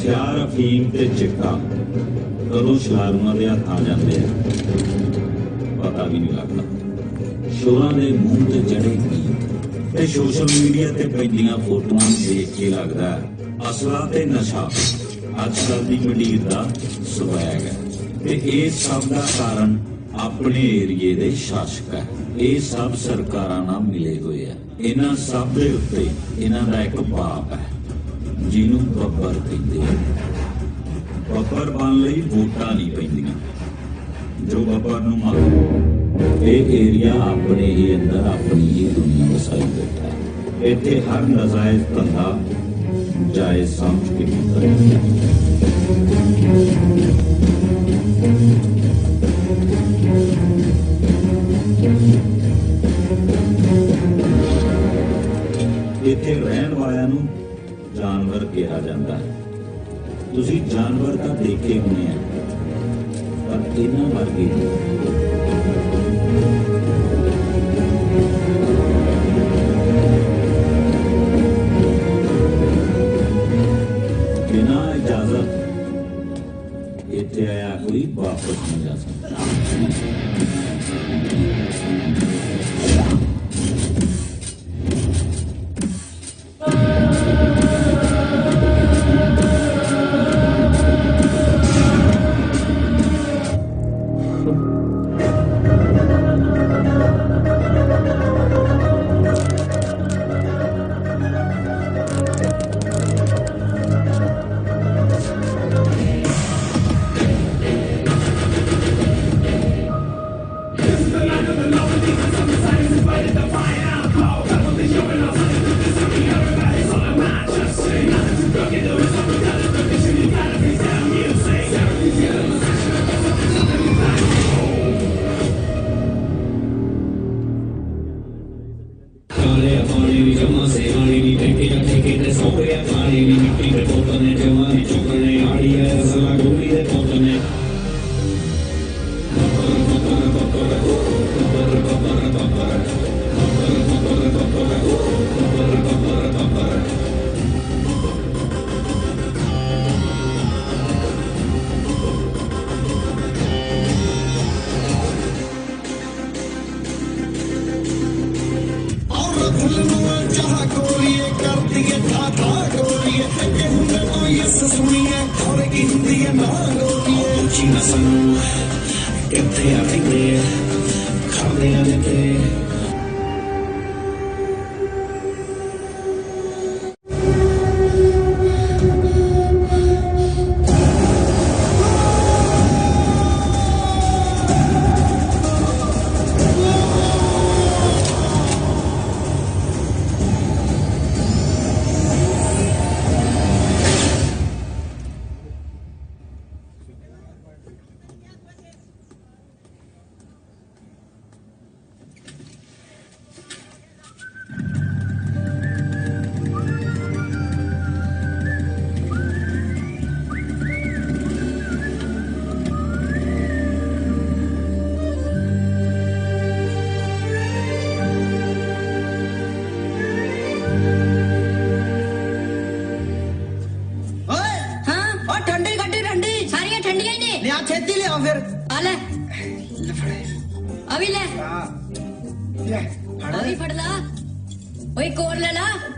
हथियार अफीम ते चिट्टा कदों शलारूआं दे हत्थ आ जांदे आ पता भी नहीं लगता। शोरां दे मूंह ते चढ़े की ते सोशल मीडिया ते पैंदियां फोटोआं देख के लगदा है असला ते नशा अजकल दी मंडीर दा स्वैग है ते इस सब दा कारण अपने एरिए दे शासक है। ये सब सरकारां नाल मिले हुए है। इन्हां सब दे उत्ते इन्हां दा एक बाप है जिन्हों बब्बर कहते हैं। बब्बर बन लई वोटां नहीं पैंदियां जो बब्बर नूं मारो ये एरिया अपने ही अंदर अपनी ही दुनिया वसाई बैठा है। इत्थे हर नजायज धंधा जायज समझ के कीता इत्थे रहण वालियां नूं जानवर कहा जाता है। तुसी जानवर तो देखे होने हैं पर इन्हां वर्गे बिना इजाजत इत्थे आया कोई वापस नहीं जा सकता।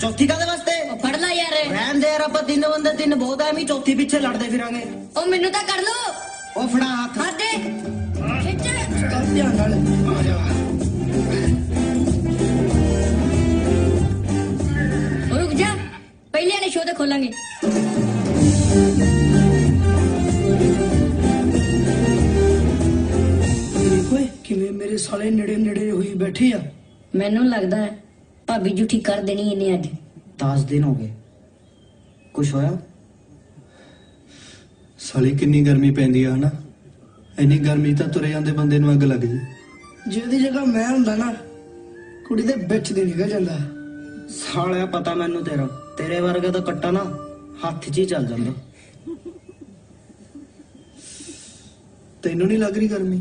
चौथी का वास्ते फड़ ला यार रहन दे यार तीन बंदे तीन बहुत है मैं चौथी पीछे लड़ते फिरांगे ओ मेनू तो कर लो ओ फड़ा हाथ हाथ दे खिच कर ध्यान नाल आ जा रुक जा पहले ने शो तो खोलेंगे ओए किवें मेरे साले नेड़े नेड़े हुई बैठी आ मैनू लगदा है भाभी जूठी कर देनी इन्हें अज 10 दिन हो गए कुछ होया साली किन्नी गर्मी पैंदी है ना इन्नी गर्मी तो तुरे जांदे बंदे नूं अग लग जी जिहदी जगह मैं हुंदा ना कुड़ी दे विच दी निकल जांदा सालिया पता मैनू तेरा तेरे वर्गे तो कट्टा ना हाथ च ही चल जांदा तैनू नहीं लग रही गर्मी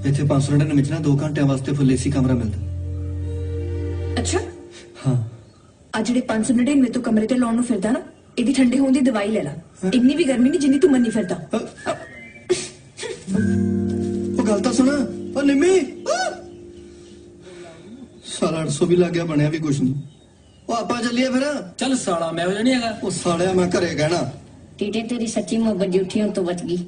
इतने 599 में 2 घंटे वास्ते फुल एसी कमरा मिलता अच्छा हाँ ਆ ਜਿਹੜੇ 599 ਤੋਂ ਕਮਰੇ ਤੇ ਲਾਉਣ ਨੂੰ ਫਿਰਦਾ ਨਾ, ਇਹਦੀ ਠੰਡੇ ਹੋਣ ਦੀ ਦਵਾਈ ਲੈ ਲਾ। ਇੰਨੀ ਵੀ ਗਰਮੀ ਨਹੀਂ ਜਿੰਨੀ ਤੂੰ ਮੰਨੀ ਫਿਰਦਾ। ਉਹ ਗੱਲ ਤਾਂ ਸੁਣ। ਉਹ ਨਿੰਮੀ ਸਾਲਾ 800 ਵੀ ਲੱਗ ਗਿਆ, ਬਣਿਆ ਵੀ ਕੁਛ ਨਹੀਂ। ਉਹ ਆਪਾਂ ਚੱਲੀਏ ਫਿਰ। ਚੱਲ ਸਾਲਾ ਮੈਂ ਹੋ ਜਾਣੀ ਹੈਗਾ। ਉਹ ਸਾਲਿਆ ਮੈਂ ਘਰੇ ਕਹਿਣਾ। ਟੀਟੇ ਤੇਰੀ ਸੱਚੀ ਮੁਹੱਬਤ ਦੀ ਉੱਠੀ ਤੋਂ ਬਚ ਗਈ।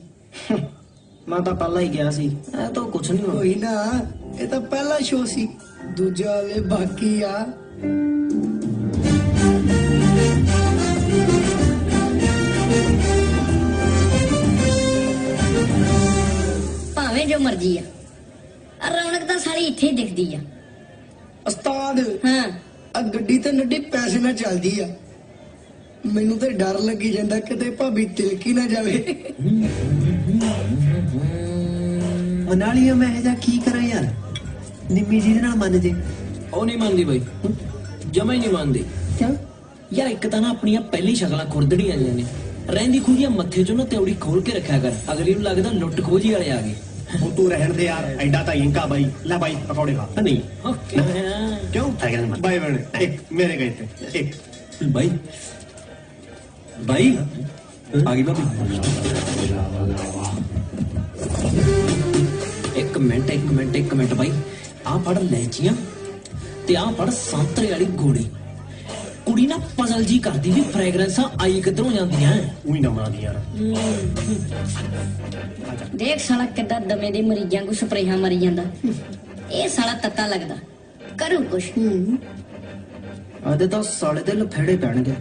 ਮੈਂ ਤਾਂ ਪਹਿਲਾਂ ਹੀ ਗਿਆ ਸੀ, ਇਹ ਤਾਂ ਕੁਛ ਨਹੀਂ ਹੋਇਆ। ਕੋਈ ਨਾ, ਇਹ ਤਾਂ ਪਹਿਲਾ ਸ਼ੋਅ ਸੀ, ਦੂਜਾ ਵਾਲੇ ਬਾਕੀ ਆ। ਭਾਵੇਂ ਜੋ ਮਰਜੀ ਆ, ਰੌਣਕ ਤਾਂ ਸਾਰੀ ਇੱਥੇ ਹੀ ਦਿਖਦੀ ਆ। ਉਸਤਾਦ, ਹਾਂ ਆ ਗੱਡੀ ਤੇ ਨੱਡੀ ਪੈਸੇ ਨਾਲ ਚੱਲਦੀ ਆ। ਮੈਨੂੰ ਤੇ ਡਰ ਲੱਗੀ ਜਾਂਦਾ ਕਿਤੇ ਭਾਬੀ ਤਿਲਕੀ ਨਾ ਜਾਵੇ। ਮਨਾਲੀਆ ਮੈਂ ਇਹ ਜਾ ਕੀ ਕਰਾਂ ਯਾਰ, ਨਿੰਮੀ ਜੀ ਦੇ ਨਾਲ ਮੰਨ ਜੇ। ਉਹ ਨਹੀਂ ਮੰਨਦੀ ਬਾਈ, ਜਮਾ ਹੀ ਨਹੀਂ ਮੰਨਦੀ। ਕਿਉਂ? ਯਾਰ ਇੱਕ ਤਾਂ ਨਾ ਆਪਣੀਆਂ ਪਹਿਲੀ ਸ਼ਕਲਾਂ ਖੁਰਦੜੀਆਂ ਜਾਂਦੀਆਂ ਨੇ, ਰਹਿੰਦੀ ਖੁਰੀਆਂ ਮੱਥੇ ਚੋਂ ਨਾ ਤੇਉੜੀ ਖੋਲ ਕੇ ਰੱਖਿਆ ਕਰ, ਅਗਲੀ ਨੂੰ ਲੱਗਦਾ ਲੁੱਟ ਖੋਜੀ ਵਾਲੇ ਆ ਗਏ। ਉਹ ਤੂੰ ਰਹਿਣ ਦੇ ਯਾਰ, ਐਡਾ ਤਾਂ ਇੰਕਾ ਬਾਈ। ਲੈ ਬਾਈ ਪਕੌੜੇ ਖਾ। ਨਹੀਂ ਓਕੇ ਕਿਉਂ ਬਾਈ ਬਣ ਇੱਕ ਮੇਰੇ ਗਏ ਤੇ ਇੱਕ ਬਾਈ ਬਾਈ ਆ ਗਈ ਬਾਬੀ। ਇੱਕ ਮਿੰਟ ਬਾਈ, ਆਹ ਫੜ ਲੈਚੀਆਂ ਤੇ ਆਹ ਫੜ ਸੰਤਰੇ ਵਾਲੀ ਗੋਲੀ। ਕੁੜੀ ਨਾ ਪਜ਼ਲ ਜੀ ਕਰਦੀ ਵੀ ਫ੍ਰੈਗਰੈਂਸਾਂ ਆਈ ਕਿੱਧਰੋਂ ਜਾਂਦੀਆਂ। ਉਹੀ ਨਾ ਮਾਰਦੀ ਯਾਰ। ਦੇਖ ਸਾਲਾ ਕਿੱਦਾਂ ਦਮੇ ਦੇ ਮਰੀਜ਼ਾਂ ਕੋ ਸਪਰੇਹਾਂ ਮਰੀ ਜਾਂਦਾ। ਇਹ ਸਾਲਾ ਤੱਤਾ ਲੱਗਦਾ, ਕਰੂ ਕੁਛ। ਆਦੇ ਤਾਂ ਸਾਲੇ ਦੇ ਲਫੇੜੇ ਪੈਣਗੇ।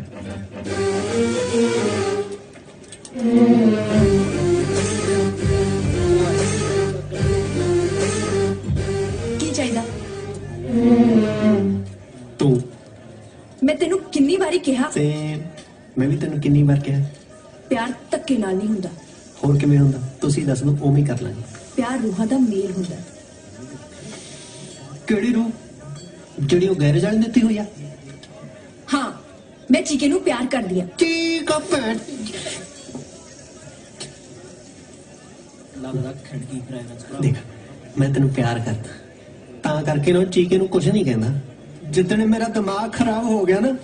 ਕੀ ਚਾਹੀਦਾ? ਤੂੰ ਮੈਂ ਤੈਨੂੰ ਕਿੰਨੀ ਵਾਰੀ ਕਿਹਾ, ਤੇ ਮੈਂ ਵੀ ਤੈਨੂੰ ਕਿੰਨੀ ਵਾਰ ਕਿਹਾ, ਪਿਆਰ ਧੱਕੇ ਨਾਲ ਨਹੀਂ ਹੁੰਦਾ। ਹੋਰ ਕਿਵੇਂ ਹੁੰਦਾ? ਤੁਸੀਂ ਦੱਸ ਦੋ, ਉਵੇਂ ਹੀ ਕਰ ਲਾਂਗੇ। ਪਿਆਰ ਰੂਹਾਂ ਦਾ ਮੇਲ ਹੁੰਦਾ। ਕਿਹੜੀ ਰੂਹ? ਜਿਹੜੀ ਉਹ ਗੈਰੇਜ ਵਾਲੇ ਨੇ ਦਿੱਤੀ ਹੋਈ ਆ? ਹਾਂ, ਮੈਂ ਚੀਕੇ ਨੂੰ ਪਿਆਰ ਕਰਦੀ ਆ। ਠੀਕ ਆ ਭੈਣ। ਲੱਗਦਾ ਖਿੜਕੀ ਫ੍ਰੈਗਰੈਂਸ। ਦੇਖ ਮੈਂ ਤੈਨੂੰ ਪਿਆਰ ਕਰਦਾ, ਤਾਂ ਕਰਕੇ ਨਾ ਚੀਕੇ ਨੂੰ ਕੁਝ ਨਹੀਂ ਕਹਿੰਦਾ। ਜਿੱਦਣ ਮੇਰਾ ਦਿਮਾਗ ਖਰਾਬ ਹੋ ਗਿਆ ਨਾ,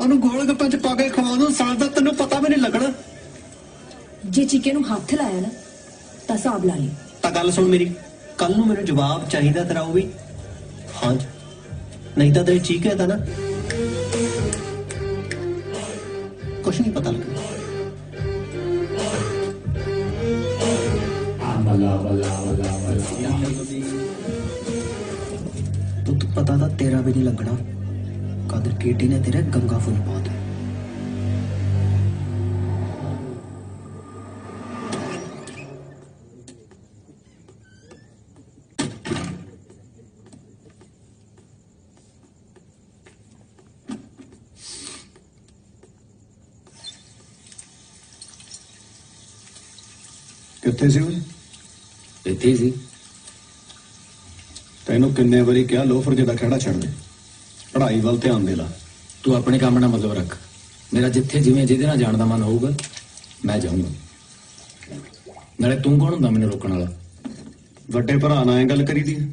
ਉਹਨੂੰ ਗੋਲ ਗੱਪਾਂ ਚ ਪਾ ਕੇ ਖਵਾ ਦੂੰ, ਸਾਲ ਦਾ ਤੈਨੂੰ ਪਤਾ ਵੀ ਨਹੀਂ ਲੱਗਣਾ। ਜੇ ਚੀਕੇ ਨੂੰ ਹੱਥ ਲਾਇਆ ਨਾ ਤਾਂ ਹਿਸਾਬ ਲਾ ਲਈ। ਤਾਂ ਗੱਲ ਸੁਣ ਮੇਰੀ, ਕੱਲ ਨੂੰ ਮੈਨੂੰ ਜਵਾਬ ਚਾਹੀਦਾ ਤੇਰਾ, ਉਹ ਵੀ ਹਾਂ, ਨਹੀਂ ਤਾਂ ਤੇਰੇ ਚੀਕੇ ਦਾ ਨਾ ਕੁਛ ਨਹੀਂ ਪਤਾ ਲੱਗਣਾ। ਤੂੰ ਪਤਾ ਤਾਂ ਤੇਰਾ ਵੀ ਨਹੀਂ ਲੱਗਣਾ, ਕਦਰ ਕੀਟੀ ਨੇ ਤੇਰੇ ਗੰਗਾ ਫੁੱਲ ਪਾ ਦਿੱਤੇ। ਕਿੱਥੇ ਸੀ ਉਹ? ਇੱਥੇ ਸੀ। ਤੈਨੂੰ ਕਿੰਨੇ ਵਾਰੀ ਕਿਹਾ ਲੋਫਰ ਜਿਹਦਾ ਖੜਾ ਛੱਡ ਦੇ, ਪੜ੍ਹਾਈ ਵੱਲ ਧਿਆਨ ਦੇ ਲਾ। ਤੂੰ ਆਪਣੇ ਕੰਮ ਨਾਲ ਮਤਲਬ ਰੱਖ, ਮੇਰਾ ਜਿੱਥੇ ਜਿਵੇਂ ਜਿਹਦੇ ਨਾਲ ਜਾਣ ਦਾ ਮਨ ਹੋਊਗਾ ਮੈਂ ਜਾਊਂਗਾ। ਨਾਲੇ ਤੂੰ ਕੌਣ ਹੁੰਦਾ ਮੈਨੂੰ ਰੋਕਣ ਵਾਲਾ? ਵੱਡੇ ਭਰਾ ਨਾਲ ਐ ਗੱਲ ਕਰੀਦੀ ਹੈ?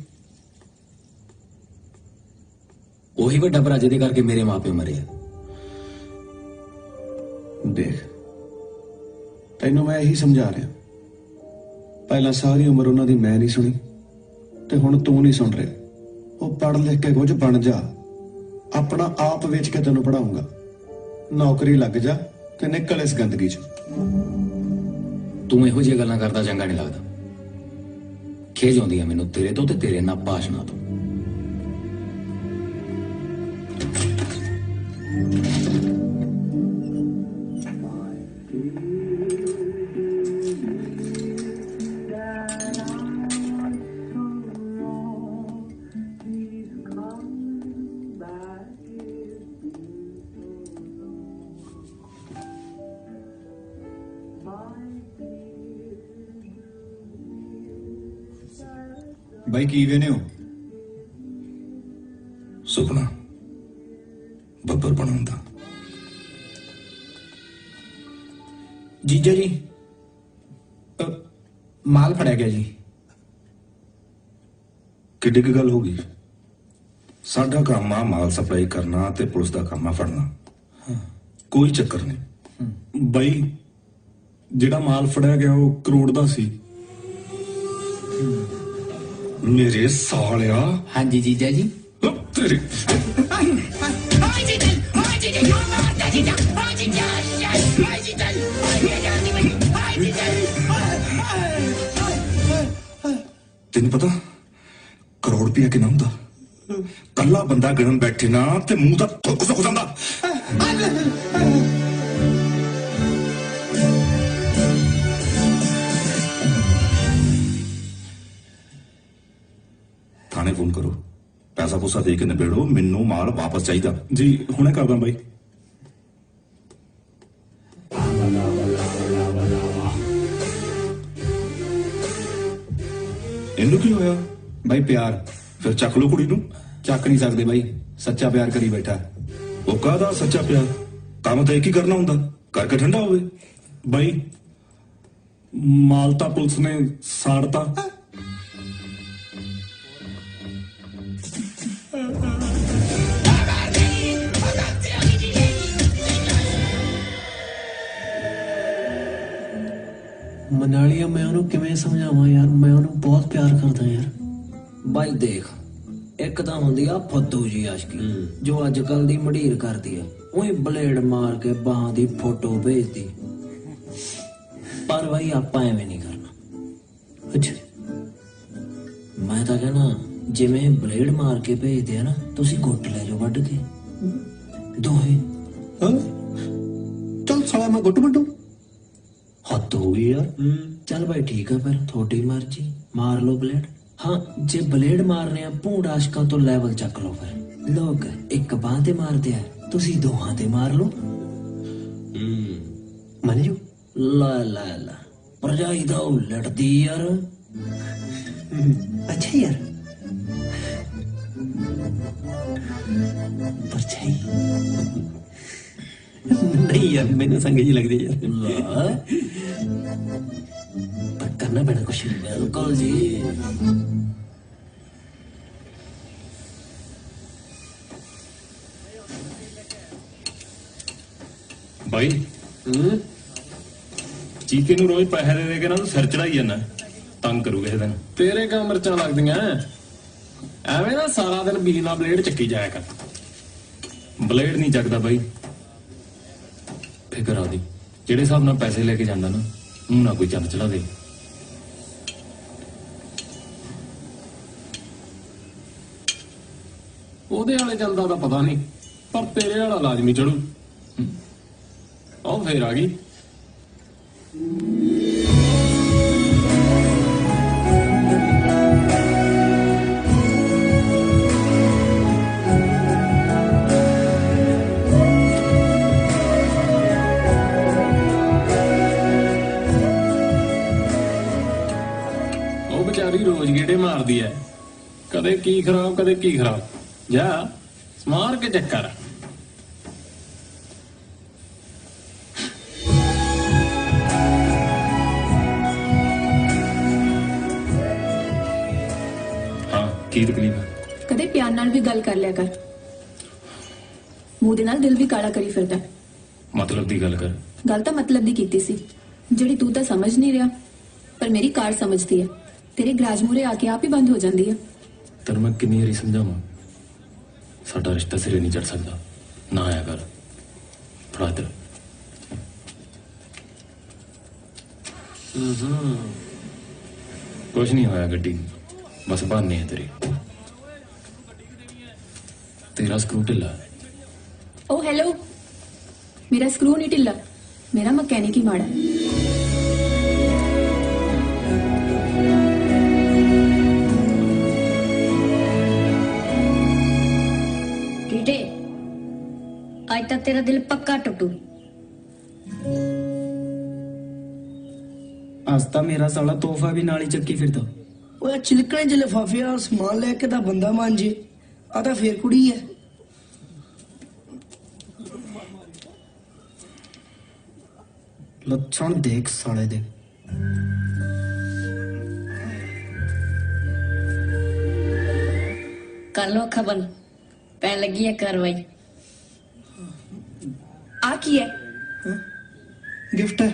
ਉਹੀ ਵੱਡਾ ਭਰਾ ਜਿਹਦੇ ਕਰਕੇ ਮੇਰੇ ਮਾਪੇ ਮਰੇ ਆ। ਦੇਖ ਤੈਨੂੰ ਮੈਂ ਇਹੀ ਸਮਝਾ ਰਿਹਾ, ਪਹਿਲਾਂ ਸਾਰੀ ਉਮਰ ਉਹਨਾਂ ਦੀ ਮੈਂ ਨਹੀਂ ਸੁਣੀ ਤੇ ਹੁਣ ਤੂੰ ਨਹੀਂ ਸੁਣ ਰਿਹਾ। ਉਹ ਪੜ੍ਹ ਲਿਖ ਕੇ ਕੁਝ ਬਣ ਜਾ, ਆਪਣਾ ਆਪ ਵੇਚ ਕੇ ਤੈਨੂੰ ਪੜਾਉਂਗਾ। ਨੌਕਰੀ ਲੱਗ ਜਾ ਤੇ ਨਿਕਲ ਇਸ ਗੰਦਗੀ ਚ। ਤੂੰ ਇਹੋ ਜਿਹੀਆਂ ਗੱਲਾਂ ਕਰਦਾ ਚੰਗਾ ਨਹੀਂ ਲੱਗਦਾ। ਖੇਜ ਆਉਂਦੀ ਆ ਮੈਨੂੰ ਤੇਰੇ ਤੋਂ ਤੇ ਤੇਰੇ ਨਾਲ ਭਾਸ਼ਣਾ ਤੋਂ। ਬਾਈ ਕੀ ਵੇਨੇ ਹੋ? ਸੁਪਨਾ ਬੱਬਰ ਬਣਾਉਣ ਦਾ। ਜੀਜਾ ਜੀ ਮਾਲ ਫੜਿਆ ਗਿਆ ਜੀ। ਕਿੱਡੀ ਕੁ ਗੱਲ ਹੋ ਗਈ? ਸਾਡਾ ਕੰਮ ਆ ਮਾਲ ਸਪਲਾਈ ਕਰਨਾ ਤੇ ਪੁਲਿਸ ਦਾ ਕੰਮ ਆ ਫੜਨਾ। ਕੋਈ ਚੱਕਰ ਨਹੀਂ। ਬਾਈ ਜਿਹੜਾ ਮਾਲ ਫੜਿਆ ਗਿਆ ਉਹ ਕਰੋੜ ਦਾ ਸੀ। ਮੇਰੇ ਸਾਲਿਆ। ਹਾਂਜੀ ਜੀਜਾ ਜੀ। ਤੇਰੇ ਤੈਨੂੰ ਪਤਾ ਕਰੋੜ ਰੁਪਇਆ ਕਿੰਨਾ ਹੁੰਦਾ? ਕੱਲਾ ਬੰਦਾ ਗਿਣਨ ਬੈਠੇ ਨਾ ਤੇ ਮੂੰਹ ਦਾ ਥੁੱਕ ਸੁੱਕ ਜਾਂਦਾ। ਥਾਣੇ ਫੋਨ ਕਰੋ, ਪੈਸਾ ਪੂਸਾ ਦੇ ਕੇ ਨਿਬੇੜੋ, ਮੈਨੂੰ ਮਾਲ ਵਾਪਸ ਚਾਹੀਦਾ। ਜੀ ਹੁਣੇ ਕਰਦਾ ਬਾਈ। ਇਹਨੂੰ ਕੀ ਹੋਇਆ? ਬਾਈ ਪਿਆਰ। ਫਿਰ ਚੱਕ ਲੋ ਕੁੜੀ ਨੂੰ। ਚੱਕ ਨਹੀਂ ਸਕਦੇ ਬਾਈ, ਸੱਚਾ ਪਿਆਰ ਕਰੀ ਬੈਠਾ। ਉਹ ਕਾਹਦਾ ਸੱਚਾ ਪਿਆਰ? ਕੰਮ ਤਾਂ ਇੱਕ ਹੀ ਕਰਨਾ ਹੁੰਦਾ, ਕਰਕੇ ਠੰਡਾ ਹੋਵੇ। ਬਾਈ ਮਾਲ ਤਾਂ ਪੁਲਿਸ ਨੇ ਸਾੜਤਾ। ਮਨਾਲੀਆ ਮੈਂ ਉਹਨੂੰ ਕਿਵੇਂ ਸਮਝਾਵਾਂ ਯਾਰ, ਮੈਂ ਉਹਨੂੰ ਬਹੁਤ ਪਿਆਰ ਕਰਦਾ ਯਾਰ। ਬਾਈ ਦੇਖ, ਇੱਕ ਤਾਂ ਹੁੰਦੀ ਆ ਫੱਦੂ ਜੀ ਆਸ਼ਕੀ ਜੋ ਅੱਜ ਕੱਲ ਦੀ ਮਢੀਰ ਕਰਦੀ ਆ, ਉਹੀ ਬਲੇਡ ਮਾਰ ਕੇ ਬਾਹਾਂ ਦੀ ਫੋਟੋ ਭੇਜਦੀ। ਪਰ ਬਾਈ ਆਪਾਂ ਐਵੇਂ ਨਹੀਂ ਕਰਨਾ। ਅੱਛਾ ਮੈਂ ਤਾਂ ਕਹਿਣਾ ਜਿਵੇਂ ਬਲੇਡ ਮਾਰ ਕੇ ਭੇਜਦੇ ਆ ਨਾ, ਤੁਸੀਂ ਗੁੱਟ ਲੈ ਜਾਓ ਵੱਢ ਕੇ ਦੋਹੇ। ਹਾਂ ਚੱਲ ਸਾਲਾ ਮੈਂ ਗੁੱਟ ਵੱਟੂ। ਹੱਦ ਹੋ ਗਈ ਯਾਰ। ਚੱਲ ਬਾਈ ਠੀਕ ਆ, ਫਿਰ ਤੁਹਾਡੀ ਮਰਜ਼ੀ, ਮਾਰ ਲਓ ਬਲੇਡ। ਹਾਂ ਜੇ ਬਲੇਡ ਮਾਰਨੇ ਆ ਭੂੰਡ ਆਸ਼ਕਾਂ ਤੋਂ ਲੈਵਲ ਚੱਕ ਲਓ। ਫਿਰ ਲੋਕ ਇੱਕ ਬਾਂਹ ਤੇ ਮਾਰਦੇ ਆ, ਤੁਸੀਂ ਦੋਹਾਂ ਤੇ ਮਾਰ ਲਓ। ਮੰਨ ਜੂ। ਲੈ ਲੈ ਲੈ ਭਰਜਾਈ ਦਾ ਉਲਟਦੀ ਯਾਰ। ਅੱਛਾ ਯਾਰ ਪਰਛਾਈ ਨਹੀਂ ਯਾਰ, ਮੈਨੂੰ ਸੰਗ ਜੀ ਲੱਗਦੀ ਯਾਰ। ਪਰ ਕਰਨਾ ਪੈਣਾ ਕੁਛ। ਬਿਲਕੁਲ ਜੀ। ਬਾਈ ਚੀਕੇ ਨੂੰ ਰੋਜ਼ ਪੈਸੇ ਦੇ ਦੇ ਕੇ ਨਾ ਤੂੰ ਸਿਰ ਚੜਾਈ ਜਾਂਦਾ, ਤੰਗ ਕਰੂ ਕਿਸੇ ਦਿਨ। ਤੇਰੇ ਕਿਉਂ ਮਿਰਚਾਂ ਲੱਗਦੀਆਂ ਐਵੇਂ ਨਾ ਸਾਰਾ ਦਿਨ ਬਿਜਲੀ ਨਾਲ ਬਲੇਡ ਚੱਕੀ ਜਾਇਆ ਕਰ। ਬਲੇਡ ਨਹੀਂ ਚੱਕਦਾ ਬਾਈ, ਫਿਕਰ ਆਦੀ ਜਿਹੜੇ ਹਿਸਾਬ ਨਾਲ ਪੈਸੇ ਲੈ ਕੇ ਜਾਂਦਾ ਨਾ, ਮੂੰਹ ਨਾ ਕੋਈ ਚੰਦ ਚੜਾ ਦੇ। ਉਹਦੇ ਵਾਲੇ ਚੱਲਦਾ ਤਾਂ ਪਤਾ ਨਹੀਂ, ਪਰ ਤੇਰੇ ਵਾਲਾ ਲਾਜ਼ਮੀ ਚੜੂ। ਉਹ ਫੇਰ ਆ ਗਈ। ਉਹ ਵਿਚਾਰੀ ਰੋਜ਼ ਗੇੜੇ ਮਾਰਦੀ ਐ, ਕਦੇ ਕੀ ਖਰਾਬ ਕਦੇ ਕੀ ਖਰਾਬ। ਜਾ ਸਮਾਰ ਕੇ ਚੱਕਰ। ਹਾਂ ਕੀ ਤਕਲੀਫ ਹੈ? ਕਦੇ ਪਿਆਰ ਨਾਲ ਵੀ ਗੱਲ ਕਰ ਲਿਆ ਕਰ, ਮੂੰਹ ਦੇ ਨਾਲ ਦਿਲ ਵੀ ਕਾਲਾ ਕਰੀ ਫਿਰਦਾ। ਮਤਲਬ ਦੀ ਗੱਲ ਕਰ। ਗੱਲ ਤਾਂ ਮਤਲਬ ਦੀ ਕੀਤੀ ਸੀ, ਜਿਹੜੀ ਤੂੰ ਤਾਂ ਸਮਝ ਨਹੀਂ ਰਿਹਾ, ਪਰ ਮੇਰੀ ਕਾਰ ਸਮਝਦੀ ਹੈ। ਤੇਰੇ ਗਰਾਜ ਮੂਰੇ ਆ ਕੇ ਆਪ ਹੀ ਬੰਦ ਹੋ ਜਾਂਦੀ ਹੈ। ਤੈਨੂੰ ਮੈਂ ਕਿੰਨੀ ਵਾਰੀ ਸਮਝਾਵਾਂ, ਸਾਡਾ ਰਿਸ਼ਤਾ ਸਿਰੇ ਨਹੀਂ ਚੜ ਸਕਦਾ, ਨਾ ਆਇਆ ਕਰ। ਫੜਾ ਇੱਧਰ। ਕੁਛ ਨਹੀਂ ਹੋਇਆ ਗੱਡੀ, ਬਸ ਬਹਾਨੇ ਆ ਤੇਰੇ। ਤੇਰਾ ਸਕਰੂ ਢਿੱਲਾ। ਓ ਹੈਲੋ, ਮੇਰਾ ਸਕਰੂ ਨਹੀਂ ਢਿੱਲਾ, ਮੇਰਾ ਮਕੈਨਿਕ ਹੀ ਮਾੜਾ। ਟੀਟੇ ਅੱਜ ਤੱਕ ਤੇਰਾ ਦਿਲ ਪੱਕਾ ਟੁੱਟੂ। ਅੱਜ ਤਾਂ ਮੇਰਾ ਸਾਲਾ ਤੋਹਫਾ ਵੀ ਨਾਲ ਹੀ ਚੱਕੀ ਫਿਰਦਾ। ਉਹ ਚਿਲਕਣੇ ਚ ਲਿਫਾਫੇ ਆ ਸਮਾਨ ਲੈ ਕੇ ਤਾਂ ਬੰਦਾ ਮੰਨ ਜੇ, ਆ ਤਾਂ ਫੇਰ ਕੁੜੀ ਐ। ਲੱਛਣ ਦੇਖ ਸਾਲੇ ਦੇ। ਕਰ ਲੋ ਅੱਖਾਂ ਬੰਦ, ਪੈਣ ਲੱਗੀ ਹੈ ਕਾਰਵਾਈ। ਆ ਕੀ ਹੈ? ਗਿਫਟ ਹੈ।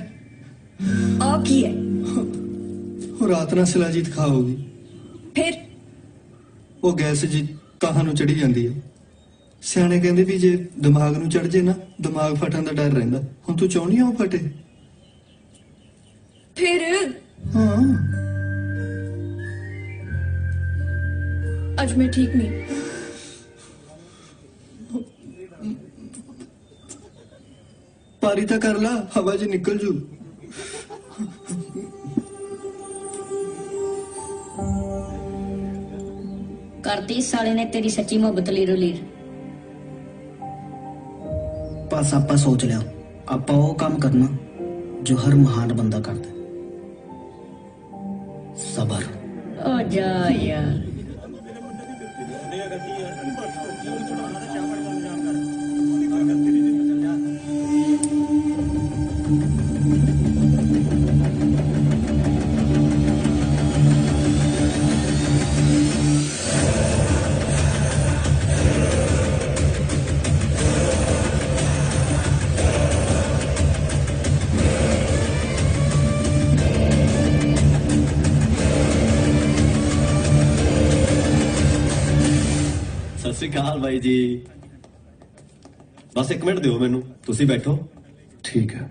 ਆ ਕੀ ਹੈ? ਉਹ ਰਾਤ ਨਾਲ ਸਿਲਾਜੀਤ ਖਾਓਗੀ। ਫਿਰ ਉਹ ਗੈਸ ਜੀ ਕਾਹਾਂ ਨੂੰ ਚੜੀ ਜਾਂਦੀ ਹੈ। ਸਿਆਣੇ ਕਹਿੰਦੇ ਵੀ ਜੇ ਦਿਮਾਗ ਨੂੰ ਚੜ ਜੇ ਨਾ ਦਿਮਾਗ ਫਟਣ ਦਾ ਡਰ ਰਹਿੰਦਾ। ਹੁਣ ਤੂੰ ਚਾਹੁੰਦੀ ਆ ਉਹ ਫਟੇ? ਫਿਰ ਹਾਂ ਅੱਜ ਮੈਂ ਠੀਕ ਨਹੀਂ। ਪਾਰੀ ਤਾਂ ਕਰ ਲਾ, ਹਵਾ 'ਚ ਨਿਕਲ ਜੂ। ਕਰਤੀ ਸਾਲੇ ਨੇ ਤੇਰੀ ਸੱਚੀ ਮੁਹੱਬਤ ਲੀਰੋ ਲੀਰ। ਬਸ ਆਪਾਂ ਸੋਚ ਲਿਆ, ਆਪਾਂ ਉਹ ਕੰਮ ਕਰਨਾ ਜੋ ਹਰ ਮਹਾਨ ਬੰਦਾ ਕਰਦਾ, ਸਬਰ। ਓ ਜਾ ਯਾਰ। ਸਤਿ ਸ਼੍ਰੀ ਅਕਾਲ ਬਾਈ ਜੀ। ਬਸ 1 ਮਿੰਟ ਦਿਓ ਮੈਨੂੰ, ਤੁਸੀਂ ਬੈਠੋ। ਠੀਕ ਹੈ।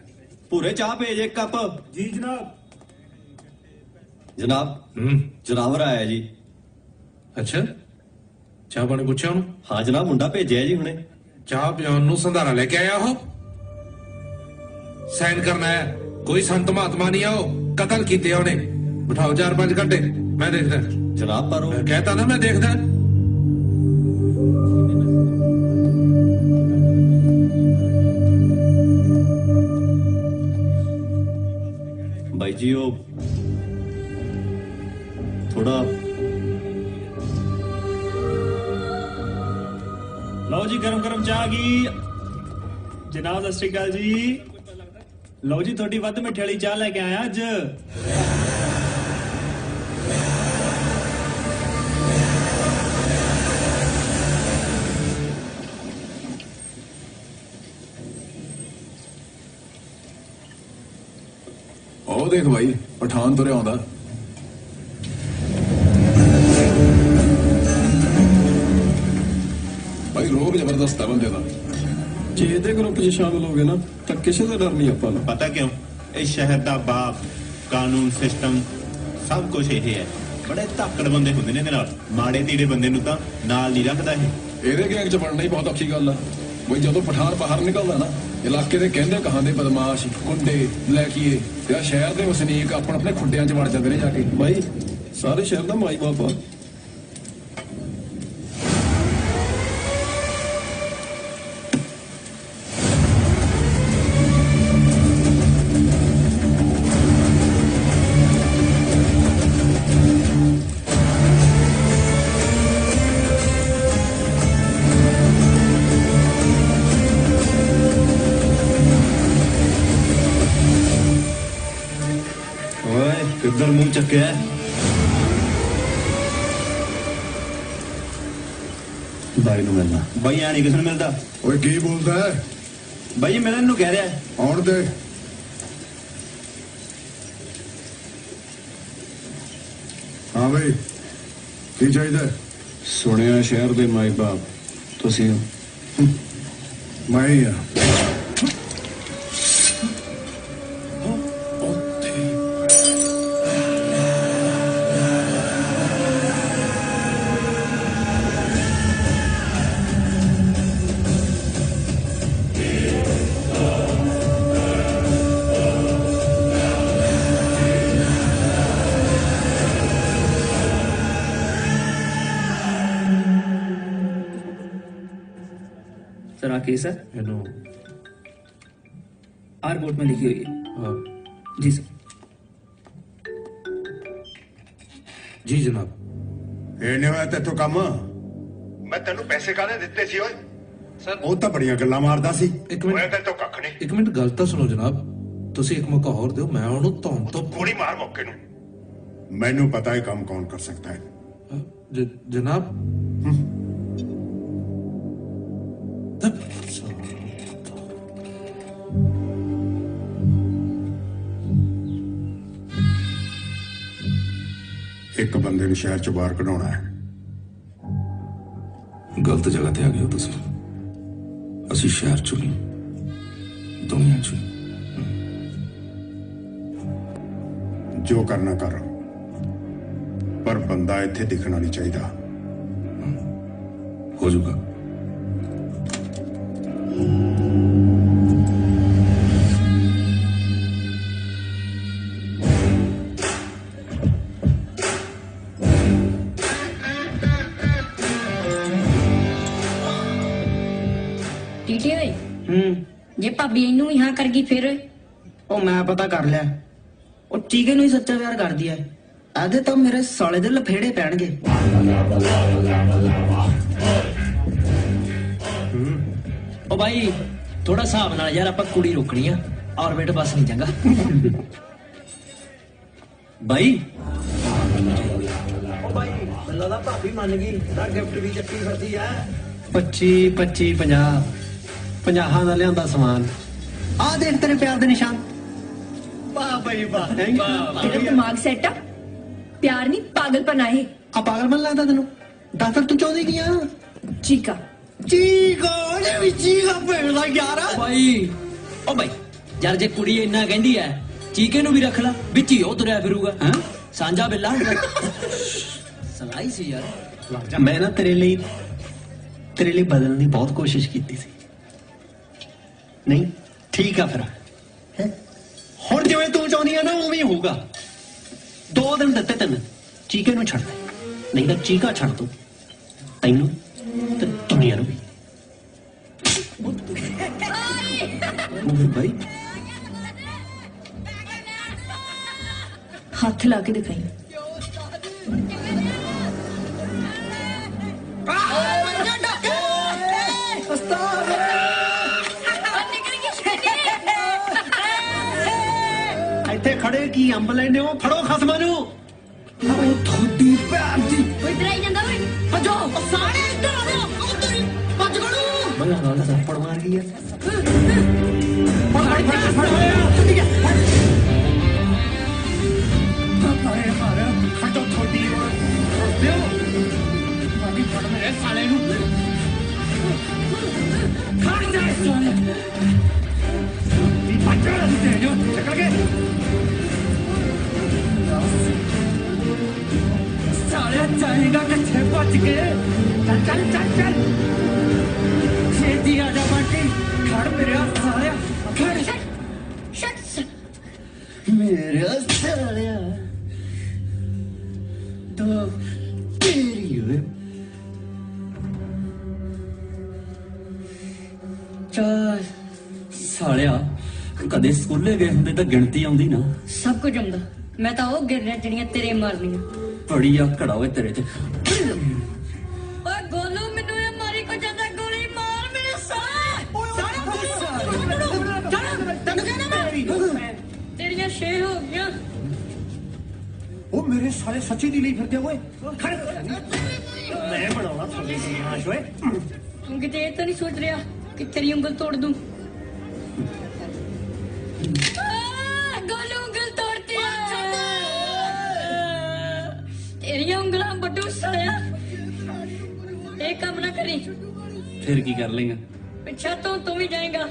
ਪੂਰੇ ਚਾਹ ਭੇਜ 1 ਕੱਪ। ਜੀ ਜਨਾਬ। ਜਨਾਬ ਜਨਾਵਰ ਆਇਆ ਜੀ। ਅੱਛਾ, ਚਾਹ ਪਾਣੀ ਪੁੱਛਿਆ ਉਹਨੂੰ? ਹਾਂ ਜਨਾਬ, ਮੁੰਡਾ ਭੇਜਿਆ ਜੀ ਹੁਣੇ। ਚਾਹ ਪਿਆਉਣ ਨੂੰ ਸੰਧਾਰਾ ਲੈ ਕੇ ਆਇਆ ਉਹ? ਸਾਈਨ ਕਰਨਾ ਹੈ? ਕੋਈ ਸੰਤ ਮਹਾਤਮਾ ਨਹੀਂ ਆ ਉਹ, ਕਤਲ ਕੀਤੇ ਆ ਉਹਨੇ। ਬਿਠਾਓ 4-5 ਘੰਟੇ, ਮੈਂ ਦੇਖਦਾ। ਜਨਾਬ ਪਰ ਉਹ ਕਹਿਤਾ ਨਾ, ਮੈਂ ਦੇਖਦਾ। ਬਾਈ ਜੀ ਉਹ ਥੋੜਾ। ਲਓ ਜੀ ਗਰਮ ਗਰਮ ਚਾਹ ਗਈ। ਜਨਾਬ ਸਤਿ ਸ਼੍ਰੀ ਅਕਾਲ ਜੀ। ਲਓ ਜੀ ਤੁਹਾਡੀ ਵੱਧ ਮਿੱਠੇ ਵਾਲੀ ਚਾਹ ਲੈ ਕੇ ਆਇਆ ਅੱਜ। ਉਹ ਦੇਖ ਭਾਈ, ਪਠਾਨ ਤੁਰਿਆ ਆਉਂਦਾ। ਭਾਈ ਰੋਬ ਜ਼ਬਰਦਸਤ ਹੈ ਬੰਦੇ ਦਾ। ਜੇ ਇਹਦੇ ਗਰੁੱਪ 'ਚ ਸ਼ਾਮਲ ਹੋ ਗਏ ਨਾ ਤਾਂ ਕਿਸੇ ਦਾ ਡਰ ਨਹੀਂ ਆਪਾਂ ਨੂੰ। ਪਤਾ ਕਿਉਂ? ਇਸ ਸ਼ਹਿਰ ਦਾ ਬਾਪ, ਕਾਨੂੰਨ ਸਿਸਟਮ ਸਭ ਕੁਝ ਇਹ ਹੈ। ਬੜੇ ਧਾਕੜ ਬੰਦੇ ਹੁੰਦੇ ਨੇ ਇਹਦੇ ਨਾਲ। ਮਾੜੇ ਤੀੜੇ ਬੰਦੇ ਨੂੰ ਤਾਂ ਨਾਲ ਨਹੀਂ ਰੱਖਦਾ ਇਹ। ਇਹਦੇ ਗੈਂਗ 'ਚ ਬਣਨਾ ਹੀ ਬਹੁਤ ਔਖੀ ਗੱਲ ਆ ਬਈ। ਜਦੋਂ ਪਠਾਨ ਬਾਹਰ ਨਿਕਲਦਾ ਨਾ, ਇਲਾਕੇ ਦੇ ਕਹਿੰਦੇ ਕਹਾਂਦੇ ਬਦਮਾਸ਼, ਗੁੰਡੇ, ਬਲੈਕੀਏ ਤੇ ਸ਼ਹਿਰ ਦੇ ਵਸਨੀਕ ਆਪਣੇ ਖੁੱਡਿਆਂ 'ਚ ਵੜ ਜਾਂਦੇ ਨੇ ਜਾ ਕੇ। ਬਾਈ ਸਾਰੇ ਸ਼ਹਿਰ ਦਾ ਮਾਈ ਬਾਪ ਆ। ਕਿੱਧਰ ਮੂੰਹ ਚੱਕਿਆ? ਬਾਈ ਨੂੰ ਮਿਲਣਾ। ਬਾਈ ਆ ਨਹੀਂ ਕਿਸੇ ਨੂੰ ਮਿਲਦਾ। ਓਏ ਕੀ ਬੋਲਦਾ ਹੈ? ਬਾਈ ਮਿਲਣ ਨੂੰ ਕਹਿ ਰਿਹਾ। ਆਉਣ ਦੇ। ਹਾਂ ਬਈ, ਕੀ ਚਾਹੀਦਾ? ਸੁਣਿਆ ਸ਼ਹਿਰ ਦੇ ਮਾਈ ਬਾਪ ਤੁਸੀਂ ਹੋ। ਮੈਂ ਹੀ ਆ। सर आ केस है आर बोर्ड में लिखी हुई है। जी सर। ਜੀ ਜਨਾਬ। ਇਹ ਨਹੀਂ ਹੋਇਆ ਤੇਥੋਂ ਕੰਮ। ਮੈਂ ਤੈਨੂੰ ਪੈਸੇ ਕਾਹਦੇ ਦਿੱਤੇ ਸੀ ਓਏ? ਸਰ ਉਹ ਤਾਂ ਬੜੀਆਂ ਗੱਲਾਂ ਮਾਰਦਾ ਸੀ। ਇੱਕ ਮਿੰਟ। ਹੋਇਆ ਤੇਥੋਂ ਕੱਖ ਨਹੀਂ। ਇੱਕ ਮਿੰਟ ਗੱਲ ਤਾਂ ਸੁਣੋ ਜਨਾਬ। ਤੁਸੀਂ ਇੱਕ ਮੌਕਾ ਹੋਰ ਦਿਓ, ਮੈਂ ਉਹਨੂੰ ਧੌਣ ਤੋਂ ਗੋਲੀ ਮਾਰ ਮੌਕੇ ਨੂੰ। ਮੈਨੂੰ ਪਤਾ ਹੈ ਕੰਮ ਕੌਣ ਕਰ ਸਕਦਾ ਹੈ। ਜਨਾਬ। ਇੱਕ ਬੰਦੇ ਨੂੰ ਸ਼ਹਿਰ ਚੋਂ ਬਾਹਰ ਕਢਾਉਣਾ ਹੈ। ਗਲਤ ਜਗ੍ਹਾ ਤੇ ਆ ਗਏ ਹੋ ਤੁਸੀਂ। ਅਸੀਂ ਸ਼ਹਿਰ ਚੋਂ ਨਹੀਂ, ਦੁਨੀਆ ਚੋਂ। ਜੋ ਕਰਨਾ ਕਰ, ਪਰ ਬੰਦਾ ਇੱਥੇ ਦਿਖਣਾ ਨਹੀਂ ਚਾਹੀਦਾ। ਹੋ ਜਾਊਗਾ। ਟੀਟੀ ਓਏ ਜੇ ਭਾਬੀ ਇਹਨੂੰ ਹੀ ਹਾਂ ਕਰ ਗਈ ਫਿਰ? ਉਹ ਮੈਂ ਪਤਾ ਕਰ ਲਿਆ, ਉਹ ਟੀਕੇ ਨੂੰ ਹੀ ਸੱਚਾ ਪਿਆਰ ਕਰਦੀ ਐ। ਆਦੇ ਤਾਂ ਮੇਰੇ ਸਾਲੇ ਦੇ ਲਫੇੜੇ ਪੈਣਗੇ। ओ भाई थोड़ा हिसाब नाल यार, आपां कुड़ी रोकनी आ, ऑर्बिट बस नहीं चंगा। ਬਾਈ ਉਹ ਬਾਈ ਮੈਨੂੰ ਦਾ ਭਾਬੀ ਮੰਨ ਗਈ, ਤਾਂ ਗਿਫਟ ਵੀ ਚੱਕੀ ਫਿਰਦੀ ਆ। 25 25 50 50 ਦਾ ਲਿਆਂਦਾ ਸਮਾਨ। ਆ ਦੇਖ ਤੇਰੇ ਪਿਆਰ ਦੇ ਨਿਸ਼ਾਨ। ਵਾਹ ਬਾਈ ਵਾਹ। तेरा दिमाग सेट आ? प्यार नहीं पागलपन है। ਆ ਪਾਗਲਪਨ ਲੱਗਦਾ ਤੈਨੂੰ? ਦੱਸ ਤੂੰ ਚਾਹੁੰਦੀ ਕੀ ਆ? चीका ਚੀਕਾ ਉਹਨੇ ਵੀ ਚੀਕਾ ਭੇਜਦਾ ਯਾਰ। भाई ओ भाई यार जे कुड़ी इन्ना कहंदी है, चीके नु भी रख ला, विच ही ओ तुरया फिरूगा। हैं सांझा बिल्ला सलाई सी यार। ਮੈਂ ਨਾ ਤੇਰੇ ਲਈ ਬਦਲਣ ਦੀ ਬਹੁਤ ਕੋਸ਼ਿਸ਼ ਕੀਤੀ ਸੀ। ਨਹੀਂ ਠੀਕ ਆ ਫਿਰ, ਹੈਂ? ਹੁਣ ਜਿਵੇਂ ਤੂੰ ਚਾਹੁੰਦੀ ਆ ਨਾ ਉਵੇਂ ਹੀ ਹੋਊਗਾ। 2 ਦਿਨ ਦਿੱਤੇ ਤੈਨੂੰ, ਚੀਕੇ ਨੂੰ ਛੱਡ ਦੇ, ਨਹੀਂ ਤਾਂ ਚੀਕਾ ਛੱਡ ਦੂੰ ਤੈਨੂੰ ਤੇ ਦੁਨੀਆ ਨੂੰ ਵੀ। ਭਾਈ हाथ ला के दिखाई। ਇੱਥੇ ਖੜੇ ਕੀ ਅੰਬ ਲੈਂਦੇ ਹੋ? ਫੜੋ ਖਸਮਾਂ ਨੂੰ। ਤੁਹਾਡੀ ਭੈਣ ਦੀ ਇਧਰ ਆਈ ਜਾਂਦਾ ਓਏ। ਭਜੋ ਸਾਰੇ ਇੱਧਰ ਆ ਜਾ, ਉਧਰ ਹੀ ਭੱਜ ਗੜੂ। ਬਲਾ ਨਾਲ ਥੱਪੜ ਮਾਰ ਗਈ ਆ। जाएगा कच्चे बच के। चल चल चल चल छेती आ जा बाटी। खड़ मेरे सालिया, खड़ मेरे सालिया तो तेरी वे ਚੱਲ ਸਾਲਿਆ, ਕਦੇ ਸਕੂਲੇ ਗਏ ਹੁੰਦੇ ਤਾਂ ਗਿਣਤੀ ਆਉਂਦੀ ਨਾ। ਸਭ ਕੁਝ ਹੁੰਦਾ, ਮੈਂ ਤਾਂ ਉਹ ਗਿਰਨੇ ਜਿਹੜੀਆਂ ਤੇਰੇ ਮਾਰਨੀਆਂ। ਬੜੀ ਆਕੜ ਓਏ ਤੇਰੇ ਚ। ਓਏ ਗੋਲੂ ਮੈਨੂੰ ਇਹ ਮਾਰੀ ਕੋ ਜਾਂਦਾ, ਗੋਲੀ ਮਾਰ ਮੇਰੇ ਸਾਹ। ਤੈਨੂੰ ਕਹਿਣਾ ਮੈਂ ਤੇਰੀਆਂ 6 ਹੋ ਗਈਆਂ। ਉਹ ਮੇਰੇ ਸਾਲੇ ਸੱਚੀ ਦੀ ਲਈ ਫਿਰਦੇ ਓਏ। ਖੜ ਮੈਂ ਬਣਾਉਣਾ ਥੱਲੇ ਦੀ ਆਸ਼ ਓਏ। ਤੂੰ ਕਿਤੇ ਇਹ ਤਾਂ ਨਹੀਂ ਸੋਚ ਰਿਹਾ ਕਿ ਤੇਰੀ ਉਂਗਲ ਤੋੜ ਦੂੰ? ਗੋਲੂ ਉਂਗਲ ਤੋੜਤੀ ਤੇਰੀਆਂ ਉਂਗਲਾਂ ਵੱਡੂ ਸਾਲਿਆ। ਇਹ ਕੰਮ ਨਾ ਕਰੀ, ਫਿਰ ਕੀ ਕਰ ਲੇਗਾ? ਪਿੱਛਾ ਤੋਂ ਤੂੰ ਵੀ ਜਾਏਗਾ।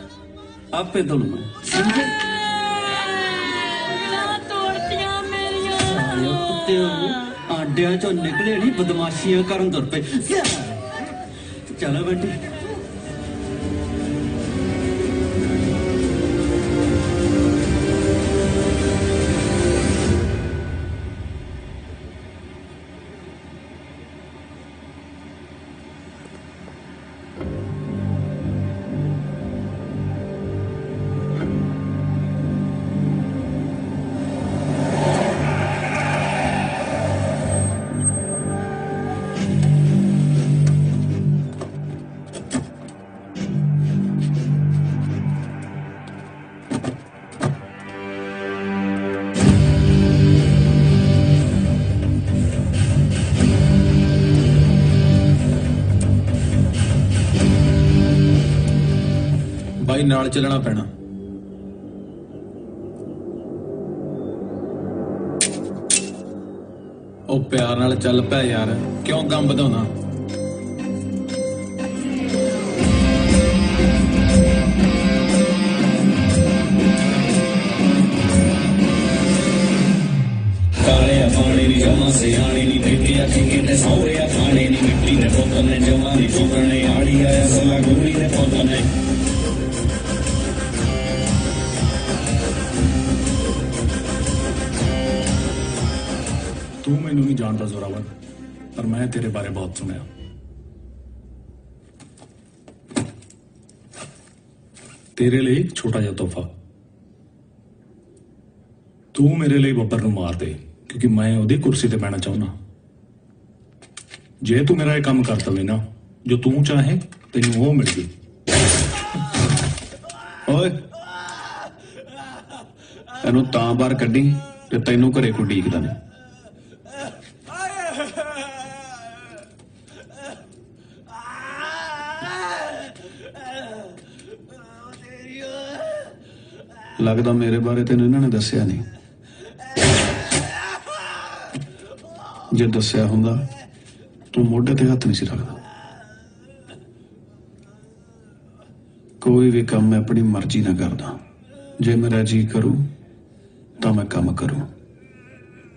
ਆਪੇ ਤੋਂ ਲੂੰ ਉਂਗਲਾਂ ਤੋੜਤੀਆਂ ਮੇਰੀਆਂ। ਕੁੱਤੇ ਆਂਡਿਆਂ ਚੋਂ ਨਿਕਲੇ ਨਹੀਂ, ਬਦਮਾਸ਼ੀਆਂ ਕਰਨ ਤੁਰ ਪਏ। ਚਲੋ ਬੇਟੀ। ਬਾਈ ਨਾਲ ਚੱਲਣਾ ਪੈਣਾ। ਉਹ ਪਿਆਰ ਨਾਲ ਚੱਲ ਪਿਆ ਯਾਰ, ਕਿਉਂ ਗਮ ਵਧਾਉਣਾ? ਕਾਲਿਆ ਪਾਣੀ ਨੀ ਜਮਾ ਸਿਆਣੀ ਨੀ ਬੇਟੀ ਆਖੀ ਕਿਤੇ ਸੌਰਿਆ ਖਾਣੇ ਨੀ ਮਿੱਟੀ ਦੇ ਪੁੱਤ ਨੇ ਜਮਾ ਨੀ ਚੁੱਕਣੇ ਆੜੀ ਆਇਆ ਸਲਾ ਗੁਰੀ ਦੇ ਪੁੱਤ ਨੇ। ਤੂੰ ਮੈਨੂੰ ਨਹੀਂ ਜਾਣਦਾ ਜ਼ੋਰਾਵਰ, ਪਰ ਮੈਂ ਤੇਰੇ ਬਾਰੇ ਬਹੁਤ ਸੁਣਿਆ। ਤੇਰੇ ਲਈ ਇੱਕ ਛੋਟਾ ਜਿਹਾ ਤੋਹਫਾ। ਤੂੰ ਮੇਰੇ ਲਈ ਬੱਬਰ ਨੂੰ ਮਾਰ ਦੇ, ਕਿਉਂਕਿ ਮੈਂ ਉਹਦੀ ਕੁਰਸੀ ਤੇ ਬਹਿਣਾ ਚਾਹੁੰਦਾ। ਜੇ ਤੂੰ ਮੇਰਾ ਇਹ ਕੰਮ ਕਰ ਦਵੇਂ ਨਾ, ਜੋ ਤੂੰ ਚਾਹੇ ਤੈਨੂੰ ਉਹ ਮਿਲ ਗਈ। ਓਏ ਤੈਨੂੰ ਤਾਂ ਬਾਹਰ ਕੱਢੀ ਤੇ ਤੈਨੂੰ ਘਰੇ ਕੋਈ ਡੀਕਦਾ ਨਹੀਂ। ਲੱਗਦਾ ਮੇਰੇ ਬਾਰੇ ਤੈਨੂੰ ਇਹਨਾਂ ਨੇ ਦੱਸਿਆ ਨਹੀਂ। ਜੇ ਦੱਸਿਆ ਹੁੰਦਾ ਤੂੰ ਮੋਢੇ ਤੇ ਹੱਥ ਨਹੀਂ ਸੀ ਰੱਖਦਾ। ਕੋਈ ਵੀ ਕੰਮ ਮੈਂ ਆਪਣੀ ਮਰਜ਼ੀ ਨਾਲ ਕਰਦਾ। ਜੇ ਮੇਰਾ ਜੀ ਕਰੂ ਤਾਂ ਮੈਂ ਕੰਮ ਕਰੂ,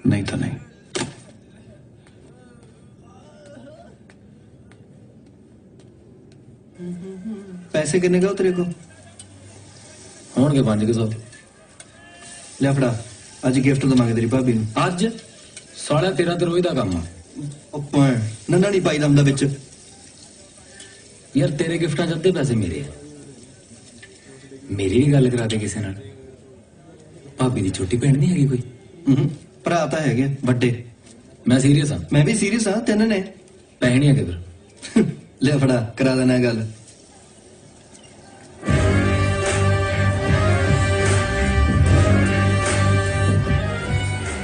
ਨਹੀਂ ਤਾਂ ਨਹੀਂ। ਪੈਸੇ ਕਿੰਨੇ ਕਾ ਤੇਰੇ ਕੋਲ? ਹੋਣਗੇ 500। ਲੈ ਫੜਾ, ਅੱਜ ਗਿਫਟ ਦਵਾਂਗੇ ਤੇਰੀ ਭਾਬੀ ਨੂੰ। ਅੱਜ ਸਾਲਿਆ ਤੇਰਾ ਤੇ ਰੋਜ਼ ਦਾ ਕੰਮ ਆ। ਉੱਪਰ ਨੰਨਾ ਨਹੀਂ ਪਾਈਦਾ ਹੁੰਦਾ ਵਿੱਚ। ਯਾਰ ਤੇਰੇ ਗਿਫਟਾਂ 'ਚ ਅੱਧੇ ਪੈਸੇ ਮੇਰੇ ਆ। ਮੇਰੀ ਵੀ ਗੱਲ ਕਰਾ ਦੇ ਕਿਸੇ ਨਾਲ। ਭਾਬੀ ਦੀ ਛੋਟੀ ਭੈਣ ਨਹੀਂ ਹੈਗੀ ਕੋਈ? ਭਰਾ ਤਾਂ ਹੈਗੇ ਵੱਡੇ। ਮੈਂ ਸੀਰੀਅਸ ਹਾਂ। ਮੈਂ ਵੀ ਸੀਰੀਅਸ ਹਾਂ। ਤਿੰਨ ਨੇ ਪੈਸੇ ਨਹੀਂ ਹੈਗੇ ਫਿਰ। ਲੈ ਫੜਾ, ਕਰਾ ਦੇਣਾ ਗੱਲ।